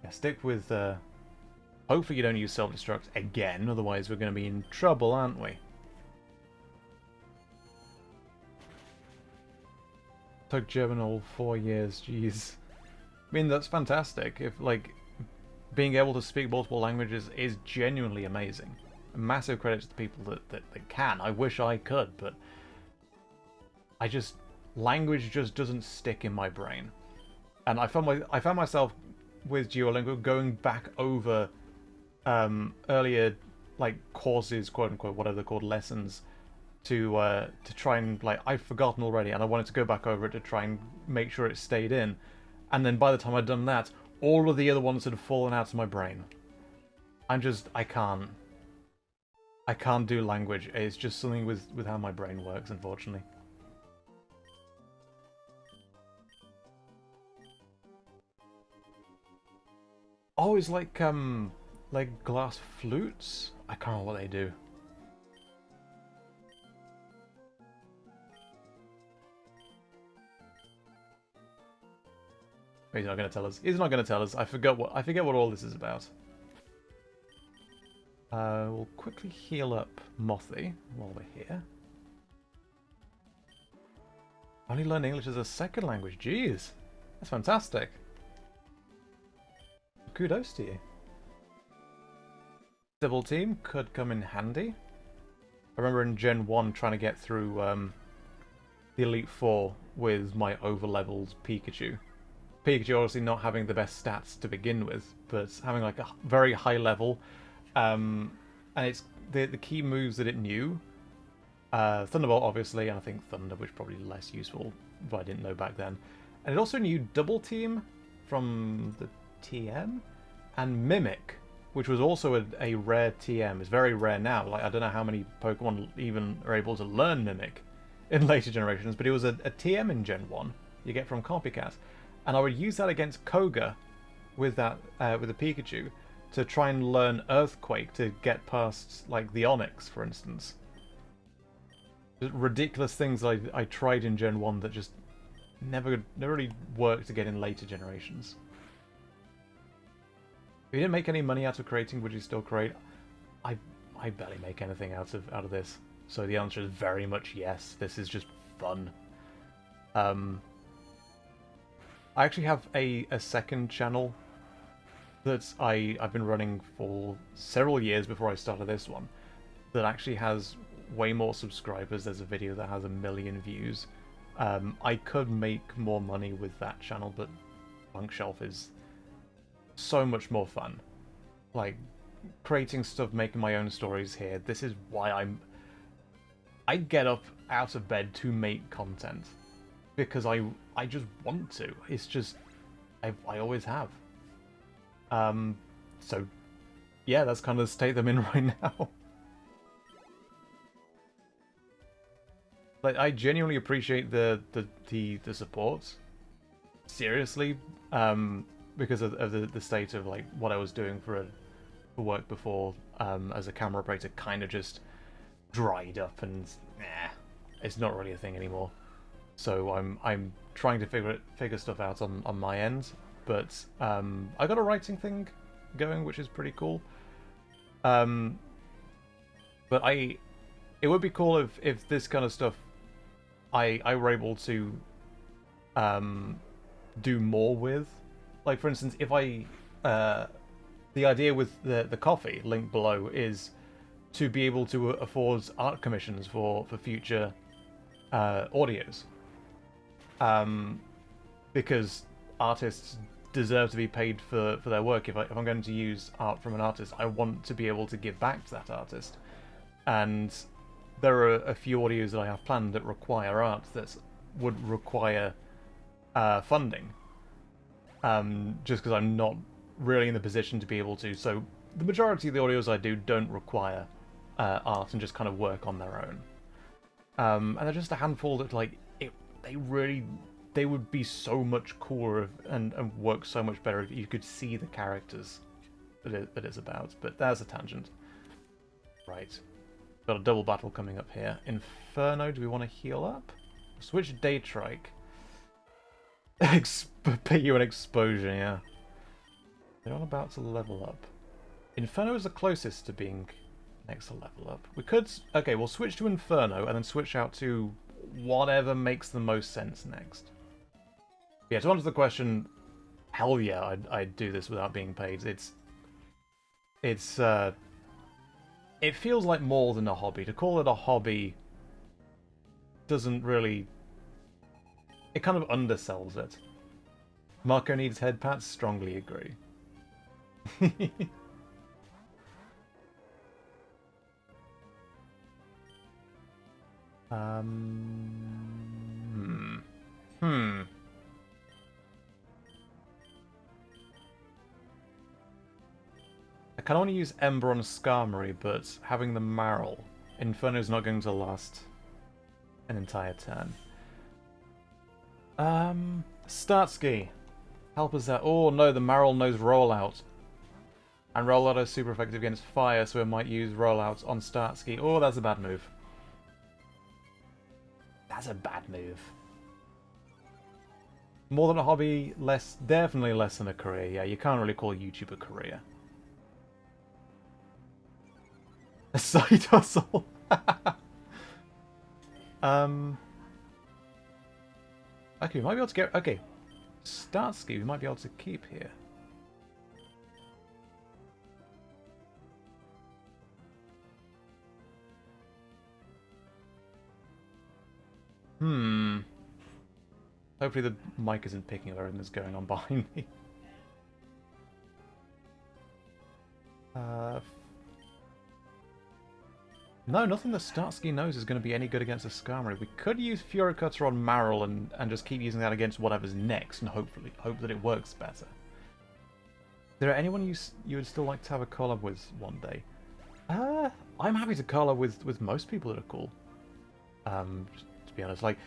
Yeah, stick with, hopefully you don't use self-destruct again, otherwise we're going to be in trouble, aren't we? Took German all 4 years, jeez. I mean, that's fantastic. If, like, being able to speak multiple languages is genuinely amazing. Massive credit to the people that can. I wish I could, but language just doesn't stick in my brain. And I found myself with Duolingo going back over earlier, like, courses, quote unquote, whatever they're called, lessons, to try and, like, I've forgotten already, and I wanted to go back over it to try and make sure it stayed in. And then by the time I'd done that, all of the other ones had fallen out of my brain. I can't do language. It's just something with how my brain works, unfortunately. Oh, it's like glass flutes? I can't remember what they do. He's not going to tell us. He's not going to tell us. I forget what all this is about. We'll quickly heal up Mothy while we're here. Only learned English as a second language. Jeez, that's fantastic. Kudos to you. Civil team could come in handy. I remember in Gen 1 trying to get through the Elite Four with my overleveled Pikachu. Pikachu obviously not having the best stats to begin with, but having like a very high level. And it's the key moves that it knew. Thunderbolt, obviously, and I think Thunder, which is probably less useful, but I didn't know back then. And it also knew Double Team from the TM, and Mimic, which was also a rare TM. It's very rare now. Like, I don't know how many Pokemon even are able to learn Mimic in later generations, but it was a TM in Gen 1 you get from Copycat. And I would use that against Koga with that with a Pikachu to try and learn Earthquake to get past, like, the Onix, for instance. Just ridiculous things I tried in Gen 1 that just never really worked to get in later generations. If you didn't make any money out of creating, would you still create? I barely make anything out of this. So the answer is very much yes. This is just fun. I actually have a second channel that I've been running for several years before I started this one that actually has way more subscribers. There's a video that has 1 million views. I could make more money with that channel, but Bunk Shelf is so much more fun. Like, creating stuff, making my own stories here. This is why I get up out of bed to make content. Because I just want to. It's just, I always have. So, yeah, that's kind of the state I'm in right now. Like, I genuinely appreciate the support. Seriously, because of the state of like what I was doing for work before, as a camera operator, kind of just dried up, and it's not really a thing anymore. So I'm trying to figure stuff out on my end, but I got a writing thing going, which is pretty cool. But it would be cool if this kind of stuff I were able to do more with. Like, for instance, if the idea with the coffee link below is to be able to afford art commissions for future audios, because artists deserve to be paid for their work. If I'm going to use art from an artist, I want to be able to give back to that artist. And there are a few audios that I have planned that require art that would require funding, just because I'm not really in the position to be able to. So the majority of the audios I do don't require art and just kind of work on their own. And they're just a handful that, like, they would be so much cooler and work so much better if you could see the characters that it's about. But there's a tangent. Right. Got a double battle coming up here. Inferno, do we want to heal up? Switch Daytrike. Pay you an exposure, yeah. They're all about to level up. Inferno is the closest to being next to level up. We could... Okay, we'll switch to Inferno and then switch out to whatever makes the most sense next. Yeah, to answer the question, hell yeah, I'd do this without being paid. It feels like more than a hobby. To call it a hobby doesn't really... It kind of undersells it. Marco needs head pats? Strongly agree. I can only use Ember on Skarmory, but having the Marl, Inferno's not going to last an entire turn. Starsky, help us out. Oh no, the Marl knows Rollout. And Rollout is super effective against fire, so it might use Rollout on Starsky. Oh, that's a bad move. That's a bad move. More than a hobby, definitely less than a career. Yeah, you can't really call YouTube a career. A side hustle. Okay, we might be able to get... Okay. Starsky we might be able to keep here. Hopefully the mic isn't picking up everything that's going on behind me. No, nothing that Starsky knows is going to be any good against a Skarmory. We could use Fury Cutter on Marl and just keep using that against whatever's next and hope that it works better. Is there anyone you would still like to have a collab with one day? I'm happy to collab with most people that are cool. Just to be honest, like,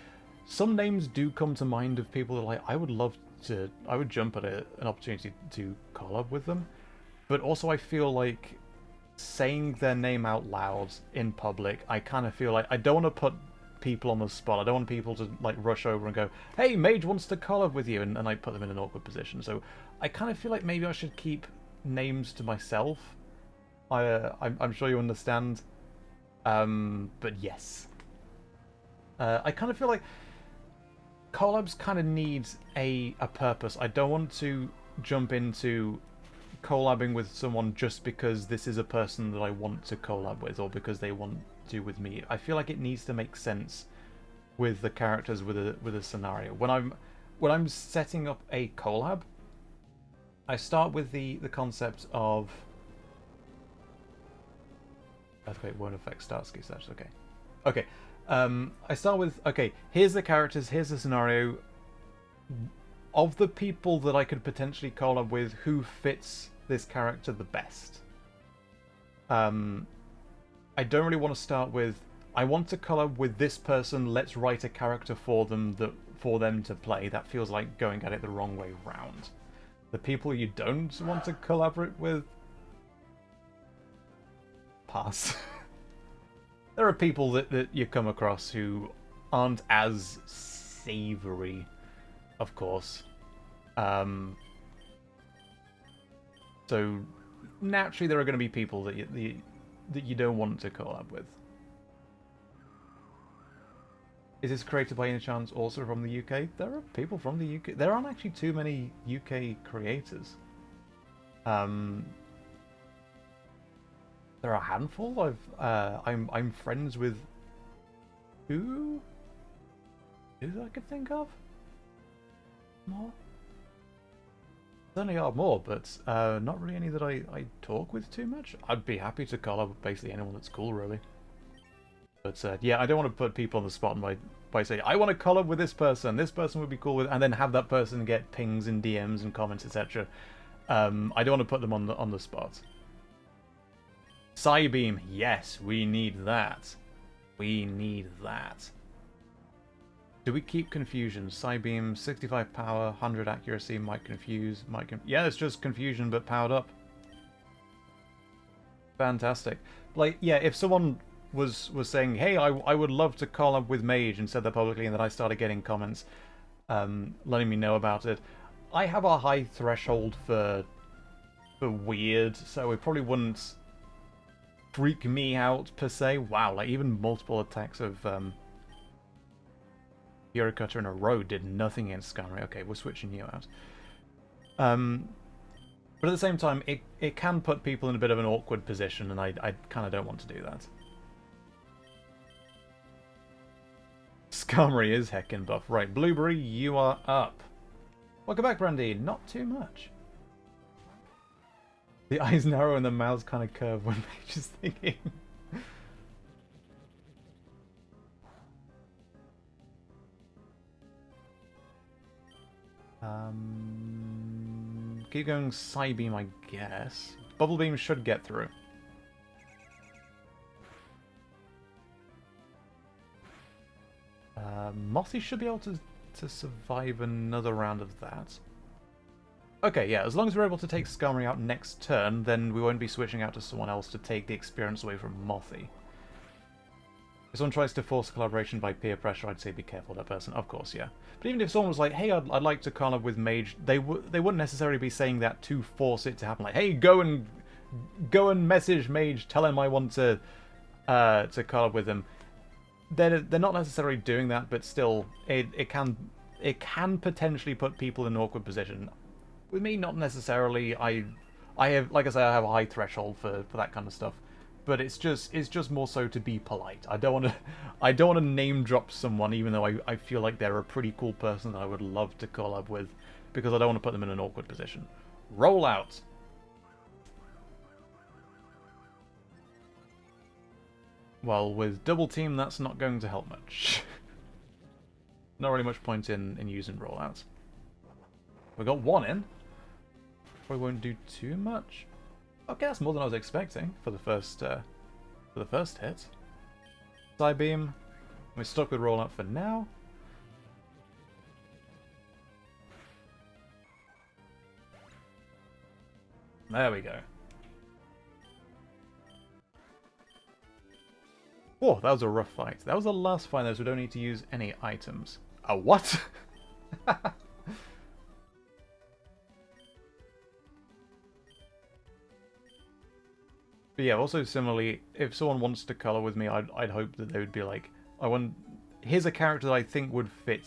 some names do come to mind of people that, like, I would jump at an opportunity to collab with them. But also I feel like saying their name out loud in public, I kind of feel like I don't want to put people on the spot. I don't want people to, like, rush over and go, hey, Mage wants to collab with you, and like put them in an awkward position. So I kind of feel like maybe I should keep names to myself. I'm sure you understand. But yes. I kind of feel like collabs kind of need a purpose. I don't want to jump into collabing with someone just because this is a person that I want to collab with, or because they want to with me. I feel like it needs to make sense with the characters, with a scenario. When I'm setting up a collab, I start with the concept of earthquake won't affect Starsky slash. Okay. I start with, okay, here's the characters, here's the scenario. Of the people that I could potentially collab with, who fits this character the best? I don't really want to start with, I want to collab with this person, let's write a character for them to play. That feels like going at it the wrong way round. The people you don't want to collaborate with, pass. There are people that you come across who aren't as savoury, of course. So naturally there are going to be people that you don't want to collab with. Is this created by any chance also from the UK? There are people from the UK. There aren't actually too many UK creators. There are a handful. I'm friends with who I could think of. More? Certainly are more, but not really any that I talk with too much. I'd be happy to collab with basically anyone that's cool, really. But yeah, I don't want to put people on the spot by saying, I want to collab with this person would be cool with, and then have that person get pings and DMs and comments, etc. I don't want to put them on the spot. Psybeam, yes, we need that. We need that. Do we keep confusion? Psybeam, 65 power, 100 accuracy, might confuse, yeah, it's just confusion but powered up. Fantastic. Like, yeah, if someone was saying, hey, I would love to collab with Mage, and said that publicly, and then I started getting comments letting me know about it, I have a high threshold for weird, so it probably wouldn't freak me out per se. Wow, like even multiple attacks of Hero Cutter in a row did nothing against Skarmory. Okay, we're switching you out. But at the same time, it can put people in a bit of an awkward position, and I kind of don't want to do that. Skarmory is heckin' buff. Right, Blueberry, you are up. Welcome back, Brandy. Not too much. The eyes narrow and the mouths kind of curve when Mage is thinking. Keep going Psybeam, I guess. Bubble Beam should get through. Mossy should be able to survive another round of that. Okay, yeah, as long as we're able to take Skarmory out next turn, then we won't be switching out to someone else to take the experience away from Mothy. If someone tries to force collaboration by peer pressure, I'd say be careful of that person. Of course, yeah. But even if someone was like, hey, I'd like to collab with Mage, they wouldn't necessarily be saying that to force it to happen. Like, hey, go and message Mage, tell him I want to collab with him. They're not necessarily doing that, but still, it can potentially put people in an awkward position. With me, not necessarily. I have, like I say, I have a high threshold for that kind of stuff. But it's just more so to be polite. I don't want to name drop someone, even though I feel like they're a pretty cool person that I would love to collab with, because I don't want to put them in an awkward position. Roll out. Well, with double team, that's not going to help much. Not really much point in using rollouts. We got one in. Probably won't do too much. Okay, that's more than I was expecting for the first hit. Psybeam. We're stuck with rollout for now. There we go. Whoa, that was a rough fight. That was the last fight, though, so we don't need to use any items. A what? But yeah, also similarly, if someone wants to color with me, I'd hope that they would be like, here's a character that I think would fit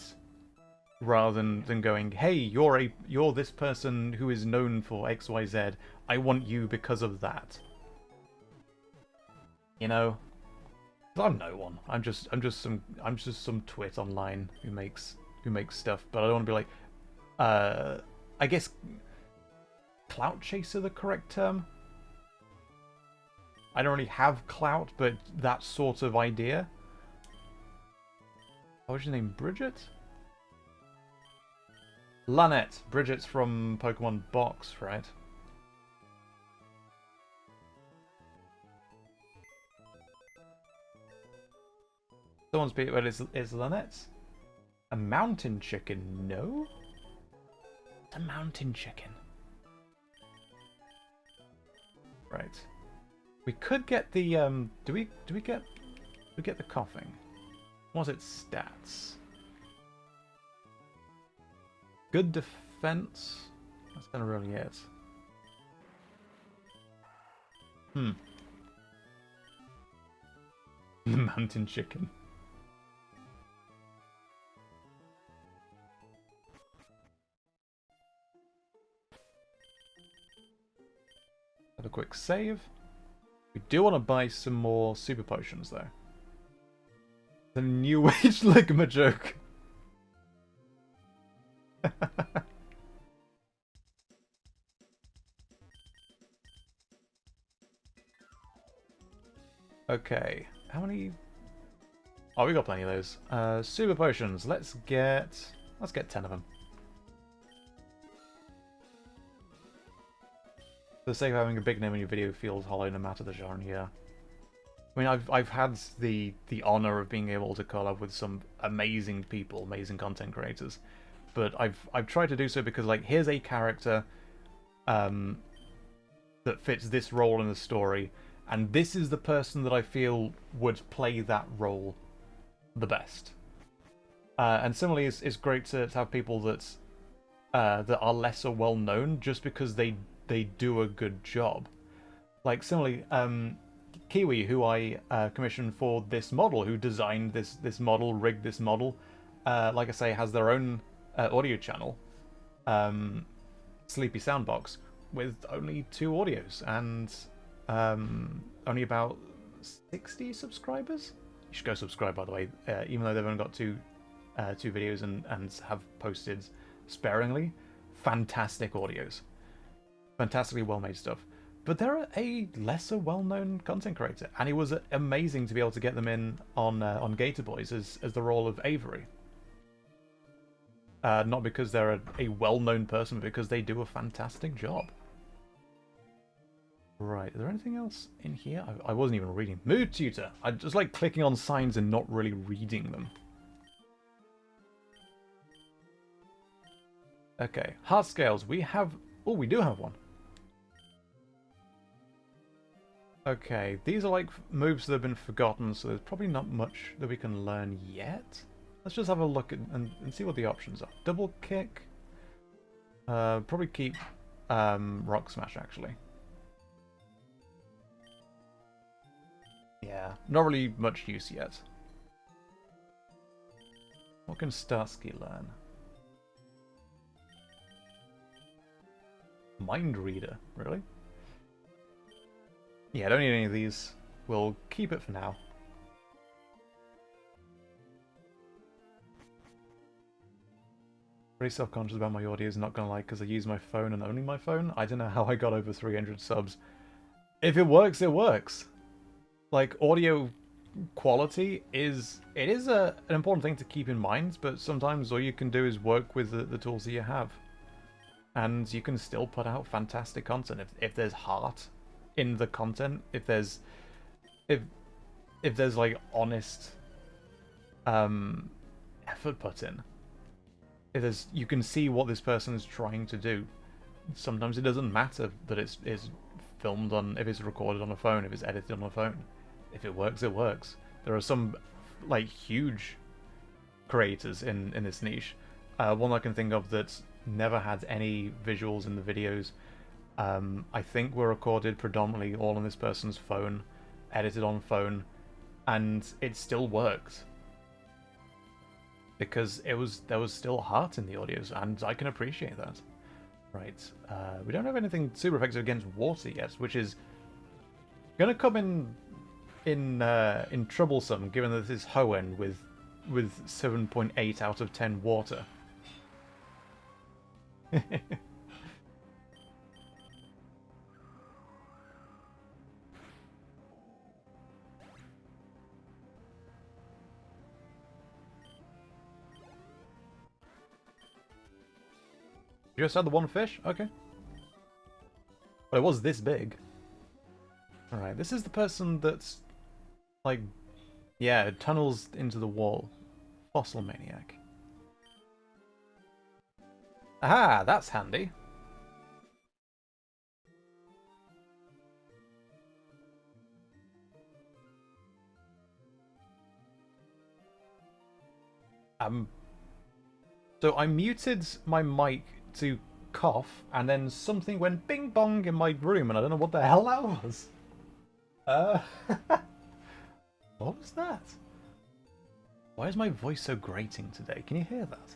rather than going, hey, you're this person who is known for XYZ. I want you because of that. You know? I'm no one. I'm just some twit online who makes stuff, but I don't want to be like I guess clout chaser the correct term? I don't really have clout, but that sort of idea. What was your name? Bridget? Lynette. Bridget's from Pokemon Box, right? Someone's beat. Well, is Lynette's a mountain chicken? No, it's a mountain chicken. Right. We could get the Do we get the coughing? What's its stats? Good defense. That's kind of really it. The mountain chicken. Have a quick save. We do want to buy some more super potions, though. The new age ligma joke. Okay, how many? Oh, we got plenty of those. Super potions. Let's get 10 of them. For the sake of having a big name in your video feels hollow no matter the genre, yeah. I mean, I've had the honor of being able to collab with some amazing people, amazing content creators, but I've tried to do so because, like, here's a character that fits this role in the story, and this is the person that I feel would play that role the best. And similarly, it's great to have people that are lesser well known just because they do a good job. Like, similarly, Kiwi, who I commissioned for this model, who designed this model, rigged this model, like I say, has their own audio channel, Sleepy Soundbox, with only 2 audios and only about 60 subscribers. You should go subscribe, by the way, even though they've only got two videos and have posted sparingly. Fantastic audios. Fantastically well-made stuff. But they're a lesser well-known content creator, and it was amazing to be able to get them in on Gator Boys as the role of Avery. Not because they're a well-known person, but because they do a fantastic job. Right, is there anything else in here? I wasn't even reading. Mood Tutor! I just like clicking on signs and not really reading them. Okay, heart scales. We have... Oh, we do have one. Okay, these are like moves that have been forgotten, so there's probably not much that we can learn yet. Let's just have a look at, and see what the options are. Double kick. Probably keep rock smash, actually. Yeah, not really much use yet. What can Starsky learn? Mind Reader, really? Yeah, I don't need any of these. We'll keep it for now. Pretty self-conscious about my audio, not gonna lie, because I use my phone and only my phone. I don't know how I got over 300 subs. If it works, it works. Like, audio quality is an important thing to keep in mind, but sometimes all you can do is work with the tools that you have. And you can still put out fantastic content if there's heart in the content, if there's like honest effort put in. If there's, you can see what this person is trying to do. Sometimes it doesn't matter that it's filmed on, if it's recorded on a phone, if it's edited on a phone. If it works, it works. There are some like huge creators in this niche. One I can think of that's never had any visuals in the videos. I think were recorded predominantly all on this person's phone, edited on phone, and it still works. because there was still heart in the audios, and I can appreciate that. Right, we don't have anything super effective against water yet, which is gonna come in troublesome, given that this is Hoenn with 7.8 out of 10 water. You just had the one fish? Okay. But it was this big. Alright, this is the person that's, like, yeah, tunnels into the wall. Fossil Maniac. Aha, that's handy. So I muted my mic to cough, and then something went bing bong in my room, and I don't know what the hell that was. What was that? Why is my voice so grating today? Can you hear that?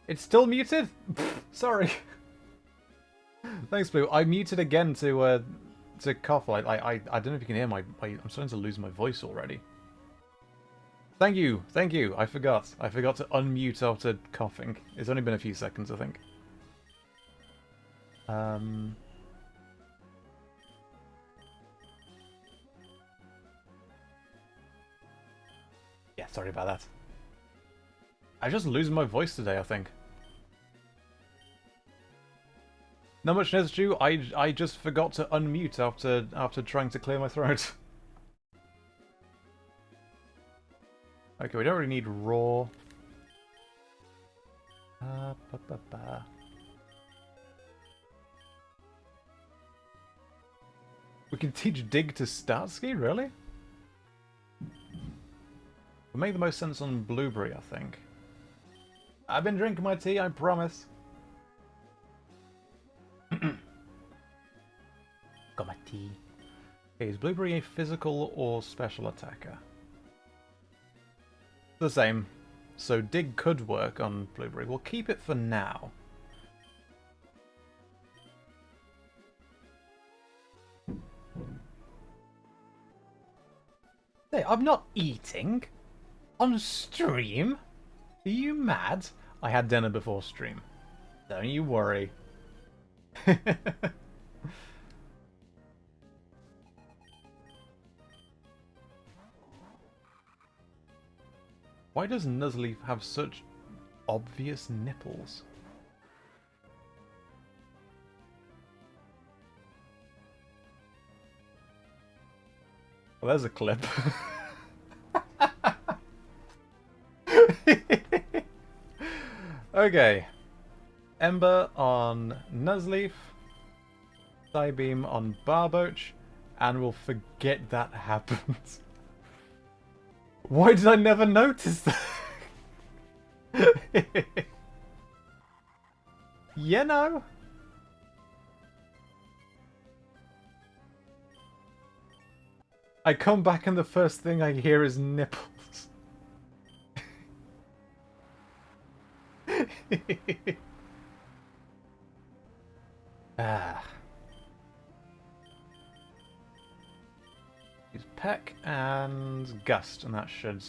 It's still muted? Sorry. Thanks, Blue. I muted again to cough. I don't know if you can hear I'm starting to lose my voice already. Thank you. I forgot to unmute after coughing. It's only been a few seconds, I think. Yeah, sorry about that. I'm just losing my voice today, I think. Not much news to you. I just forgot to unmute after trying to clear my throat. Okay, we don't really need raw. We can teach Dig to start ski, really? Would make the most sense on Blueberry, I think. I've been drinking my tea, I promise. Got my tea. Okay, is Blueberry a physical or special attacker? The same. So Dig could work on Blueberry. We'll keep it for now. Hey, I'm not eating. On stream? Are you mad? I had dinner before stream. Don't you worry. Why does Nuzleaf have such obvious nipples? Well, there's a clip. Okay. Ember on Nuzleaf. Psybeam on Barboach. And we'll forget that happened. Why did I never notice that? You know. I come back and the first thing I hear is nipples. Ah. Use Peck and Gust, and that should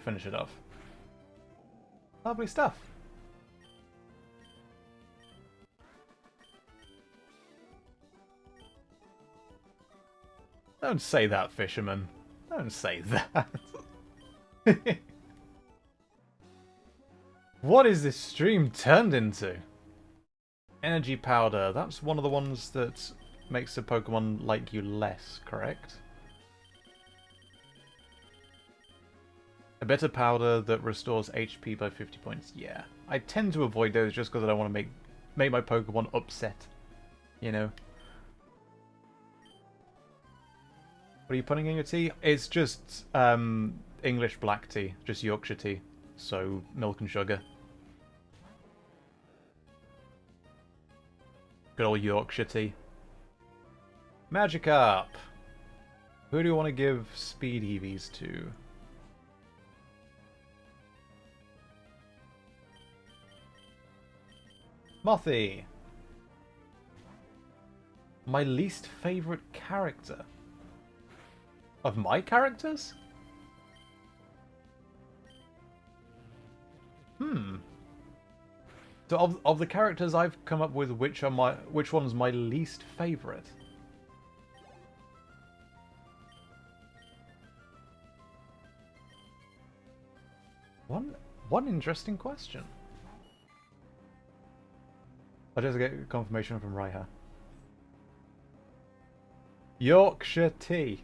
finish it off. Lovely stuff. Don't say that, fisherman. Don't say that. What is this stream turned into? Energy powder. That's one of the ones that makes the Pokemon like you less, correct? A bitter powder that restores HP by 50 points. Yeah. I tend to avoid those just because I don't want to make my Pokemon upset. You know? What are you putting in your tea? It's just English black tea. Just Yorkshire tea. So, milk and sugar. Good old Yorkshire tea. Magikarp! Who do you want to give speed EVs to? Mothy! My least favourite character? Of my characters? So of the characters I've come up with, which one's my least favourite? One interesting question. I just get confirmation from Raiha. Yorkshire tea.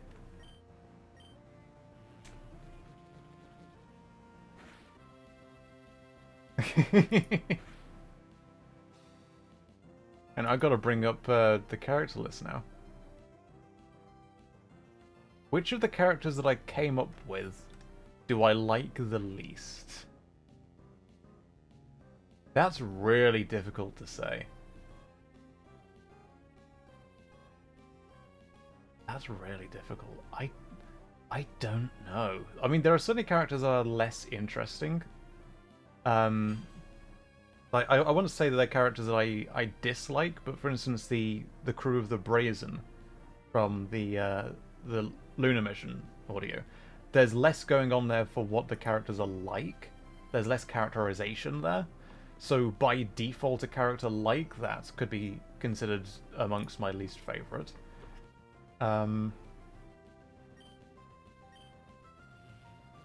And I gotta bring up the character list now. Which of the characters that I came up with do I like the least? That's really difficult to say. That's really difficult. I don't know. I mean, there are certainly characters that are less interesting. Like I want to say that they're characters that I dislike, but for instance, the crew of the Brazen from the Lunar Mission audio, there's less going on there for what the characters are like. There's less characterization there, so by default, a character like that could be considered amongst my least favorite.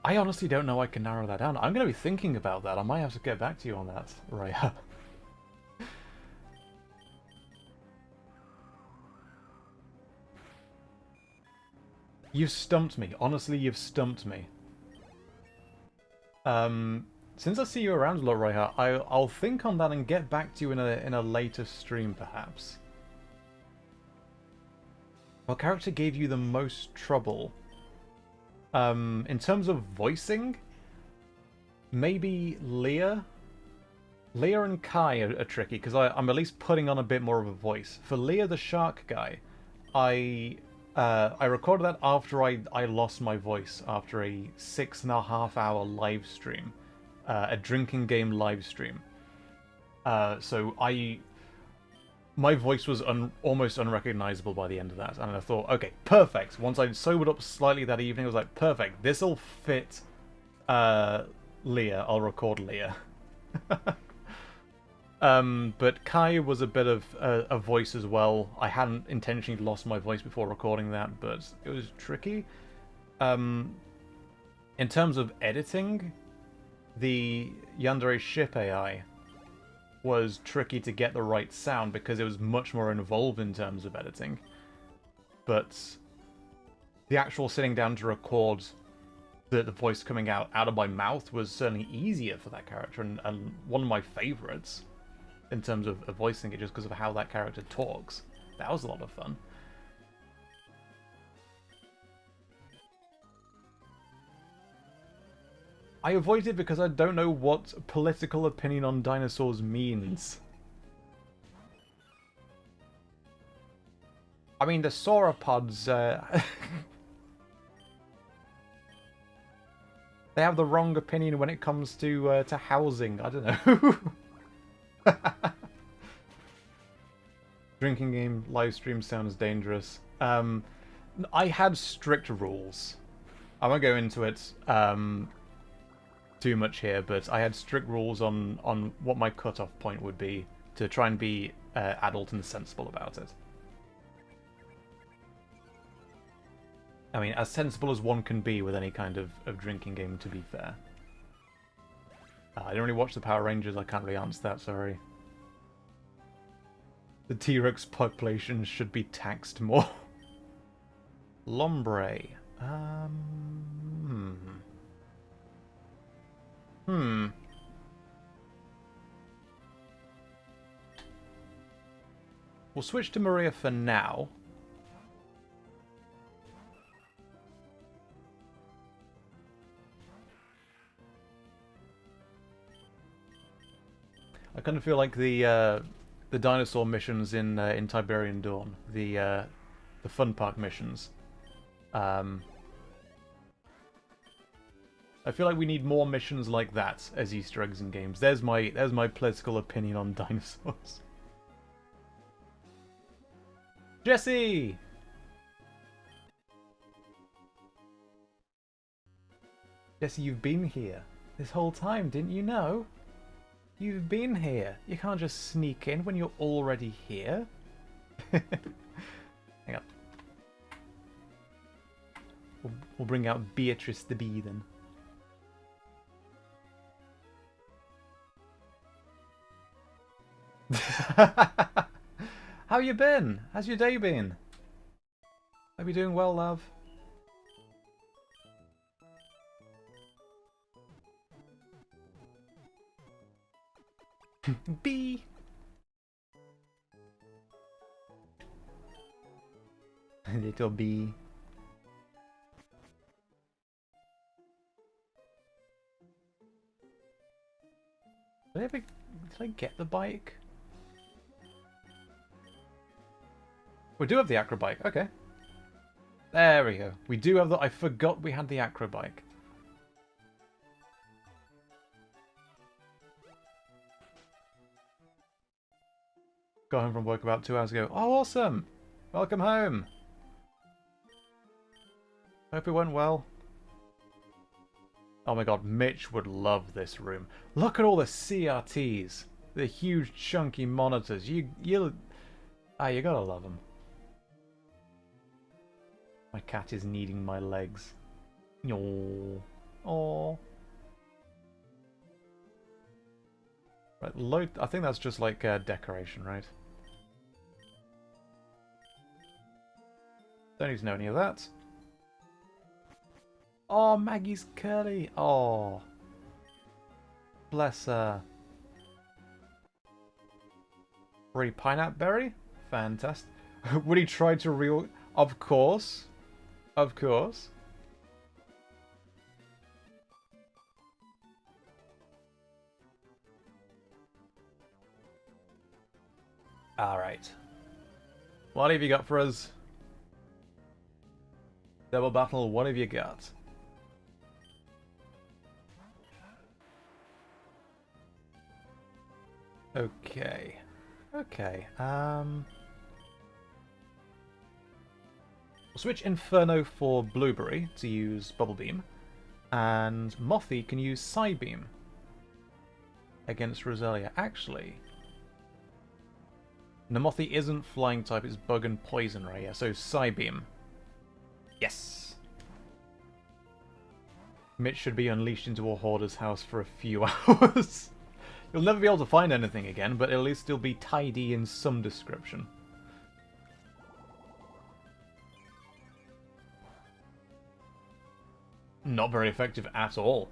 I honestly don't know I can narrow that down. I'm going to be thinking about that. I might have to get back to you on that, Raya. You've stumped me. Honestly, you've stumped me. Since I see you around a lot, Raya, I'll think on that and get back to you in a later stream, perhaps. What character gave you the most trouble? In terms of voicing, maybe Leah? Leah and Kai are tricky, because I'm at least putting on a bit more of a voice. For Leah the shark guy, I recorded that after I lost my voice after a 6.5-hour live stream. A drinking game live stream. So my voice was almost unrecognizable by the end of that, and I thought, okay, perfect. Once I sobered up slightly that evening, I was like, perfect. This'll fit Leah. I'll record Leah. But Kai was a bit of a voice as well. I hadn't intentionally lost my voice before recording that, but it was tricky. In terms of editing, the Yandere ship AI was tricky to get the right sound because it was much more involved in terms of editing. But the actual sitting down to record the voice coming out of my mouth was certainly easier for that character, and one of my favorites in terms of voicing it, just because of how that character talks. That was a lot of fun. I avoid it because I don't know what political opinion on dinosaurs means. I mean, the sauropods, they have the wrong opinion when it comes to housing. I don't know. Drinking game live stream sounds dangerous. I had strict rules. I won't go into it too much here, but I had strict rules on what my cutoff point would be to try and be adult and sensible about it. I mean, as sensible as one can be with any kind of drinking game, to be fair. I didn't really watch the Power Rangers, I can't really answer that, sorry. The T-Rex population should be taxed more. Lombre. We'll switch to Maria for now. I kind of feel like the dinosaur missions in Tiberian Dawn, the fun park missions. I feel like we need more missions like that as Easter eggs in games. There's my political opinion on dinosaurs. Jesse! Jesse, you've been here this whole time, didn't you know? You've been here. You can't just sneak in when you're already here. Hang on. We'll bring out Beatrice the Bee then. How you been? How's your day been? Hope you're doing well, love. Bee. Little bee. Did I get the bike? We do have the acro bike. Okay. There we go. We do have the... I forgot we had the acro bike. Got home from work about 2 hours ago. Oh, awesome! Welcome home! Hope it went well. Oh my god, Mitch would love this room. Look at all the CRTs. The huge chunky monitors. You gotta love them. My cat is kneading my legs. Oh. Oh. Right, load. I think that's just like decoration, right? Don't need to know any of that. Oh, Maggie's curly. Oh. Bless her. Free pineapple berry? Fantastic. Would he try to real... Of course. Of course. Alright. What have you got for us? Double battle, what have you got? Okay. Okay, We'll switch Inferno for Blueberry to use Bubble Beam. And Mothy can use Psybeam against Roselia. Actually... Mothy isn't flying type, it's bug and poison, right? Yeah, so Psybeam. Yes! Mitch should be unleashed into a hoarder's house for a few hours. You'll never be able to find anything again, but at least it'll be tidy in some description. Not very effective at all.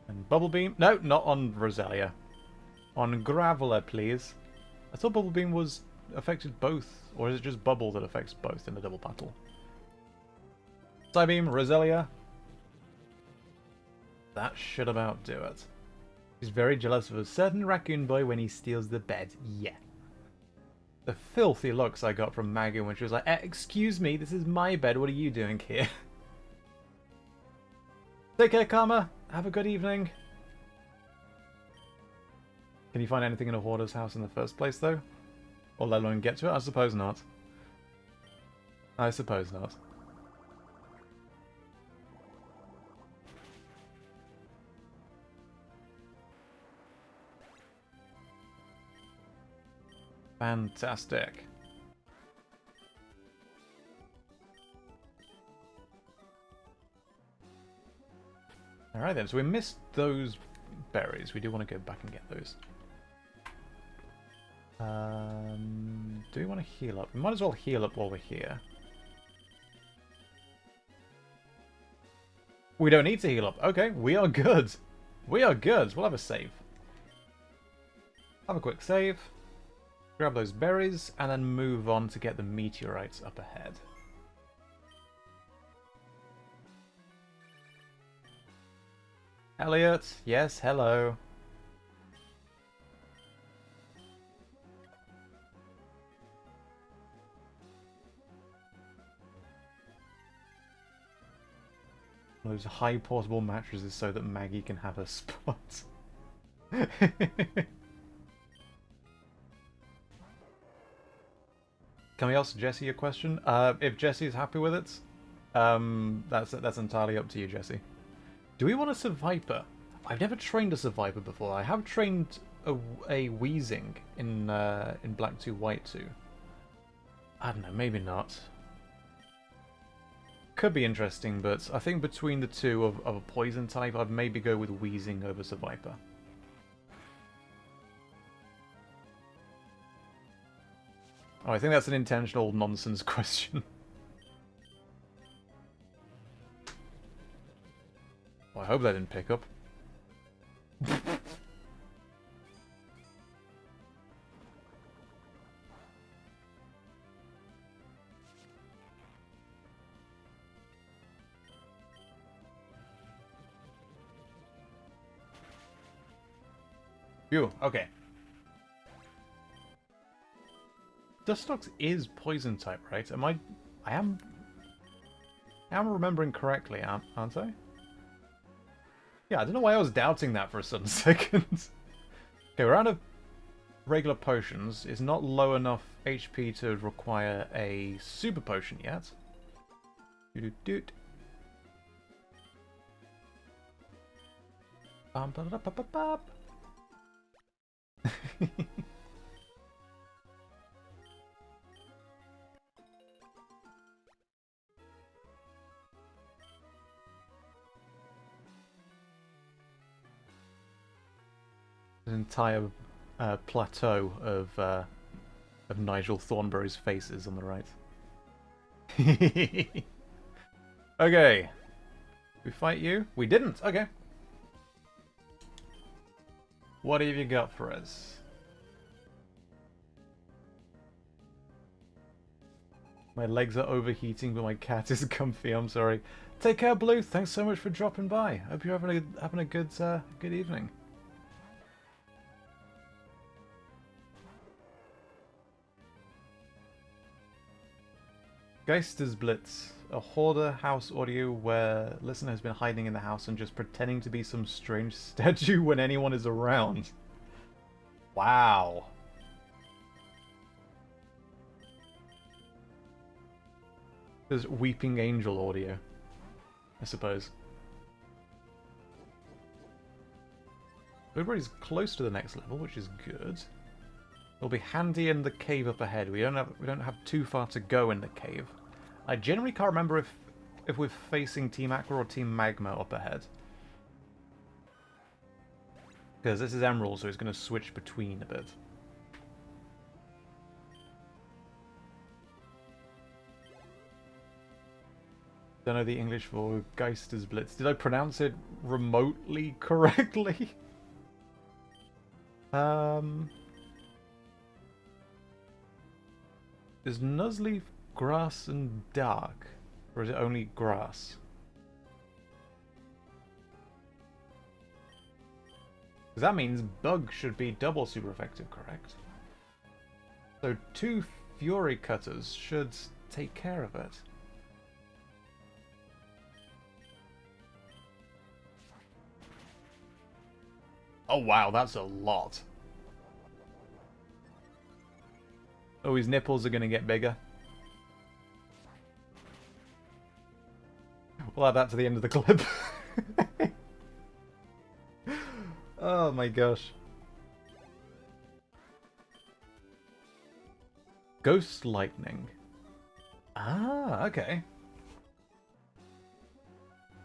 And Bubble Beam? No, not on Roselia. On Graveler, please. I thought Bubble Beam was affected both, or is it just Bubble that affects both in the double battle? Psybeam, Roselia. That should about do it. He's very jealous of a certain raccoon boy when he steals the bed. Yeah. The filthy looks I got from Maggie when she was like, excuse me, this is my bed, what are you doing here? Take care, Karma. Have a good evening. Can you find anything in a hoarder's house in the first place, though? Or let alone get to it? I suppose not. I suppose not. Fantastic. Alright then, so we missed those berries. We do want to go back and get those. Do we want to heal up? We might as well heal up while we're here. We don't need to heal up. Okay, we are good. We are good. We'll have a save. Have a quick save. Grab those berries, and then move on to get the meteorites up ahead. Elliot, yes, hello. Those high portable mattresses so that Maggie can have her spot. Can we ask Jesse a question? If Jesse's happy with it, that's entirely up to you, Jesse. Do we want a Survivor? I've never trained a Survivor before. I have trained a Wheezing in Black 2, White 2. I don't know, maybe not. Could be interesting, but I think between the two of a poison type, I'd maybe go with Wheezing over Survivor. Oh, I think that's an intentional nonsense question. Well, I hope that didn't pick up. Phew, okay. Dustox is poison type, right? I am remembering correctly, aren't I? Yeah, I don't know why I was doubting that for a sudden second. Okay, we're out of regular potions. It's not low enough HP to require a super potion yet. Doot. Bum, ba, da, ba, ba, ba. An entire plateau of Nigel Thornberry's faces on the right. Okay. We fight you? We didn't. Okay. What have you got for us? My legs are overheating, but my cat is comfy. I'm sorry. Take care, Blue. Thanks so much for dropping by. Hope you're having a good evening. Geister's Blitz, a hoarder house audio where listener has been hiding in the house and just pretending to be some strange statue when anyone is around. Wow. There's Weeping Angel audio, I suppose. Everybody's close to the next level, which is good. It'll be handy in the cave up ahead. We don't have too far to go in the cave. I generally can't remember if we're facing Team Aqua or Team Magma up ahead. Because this is Emerald, so it's going to switch between a bit. Don't know the English for Geister's Blitz. Did I pronounce it remotely correctly? Is Nuzleaf grass and dark? Or is it only grass? Because that means Bug should be double super effective, correct? So 2 Fury Cutters should take care of it. Oh wow, that's a lot. Oh, his nipples are going to get bigger. We'll add that to the end of the clip. Oh my gosh. Ghost lightning. Ah, okay.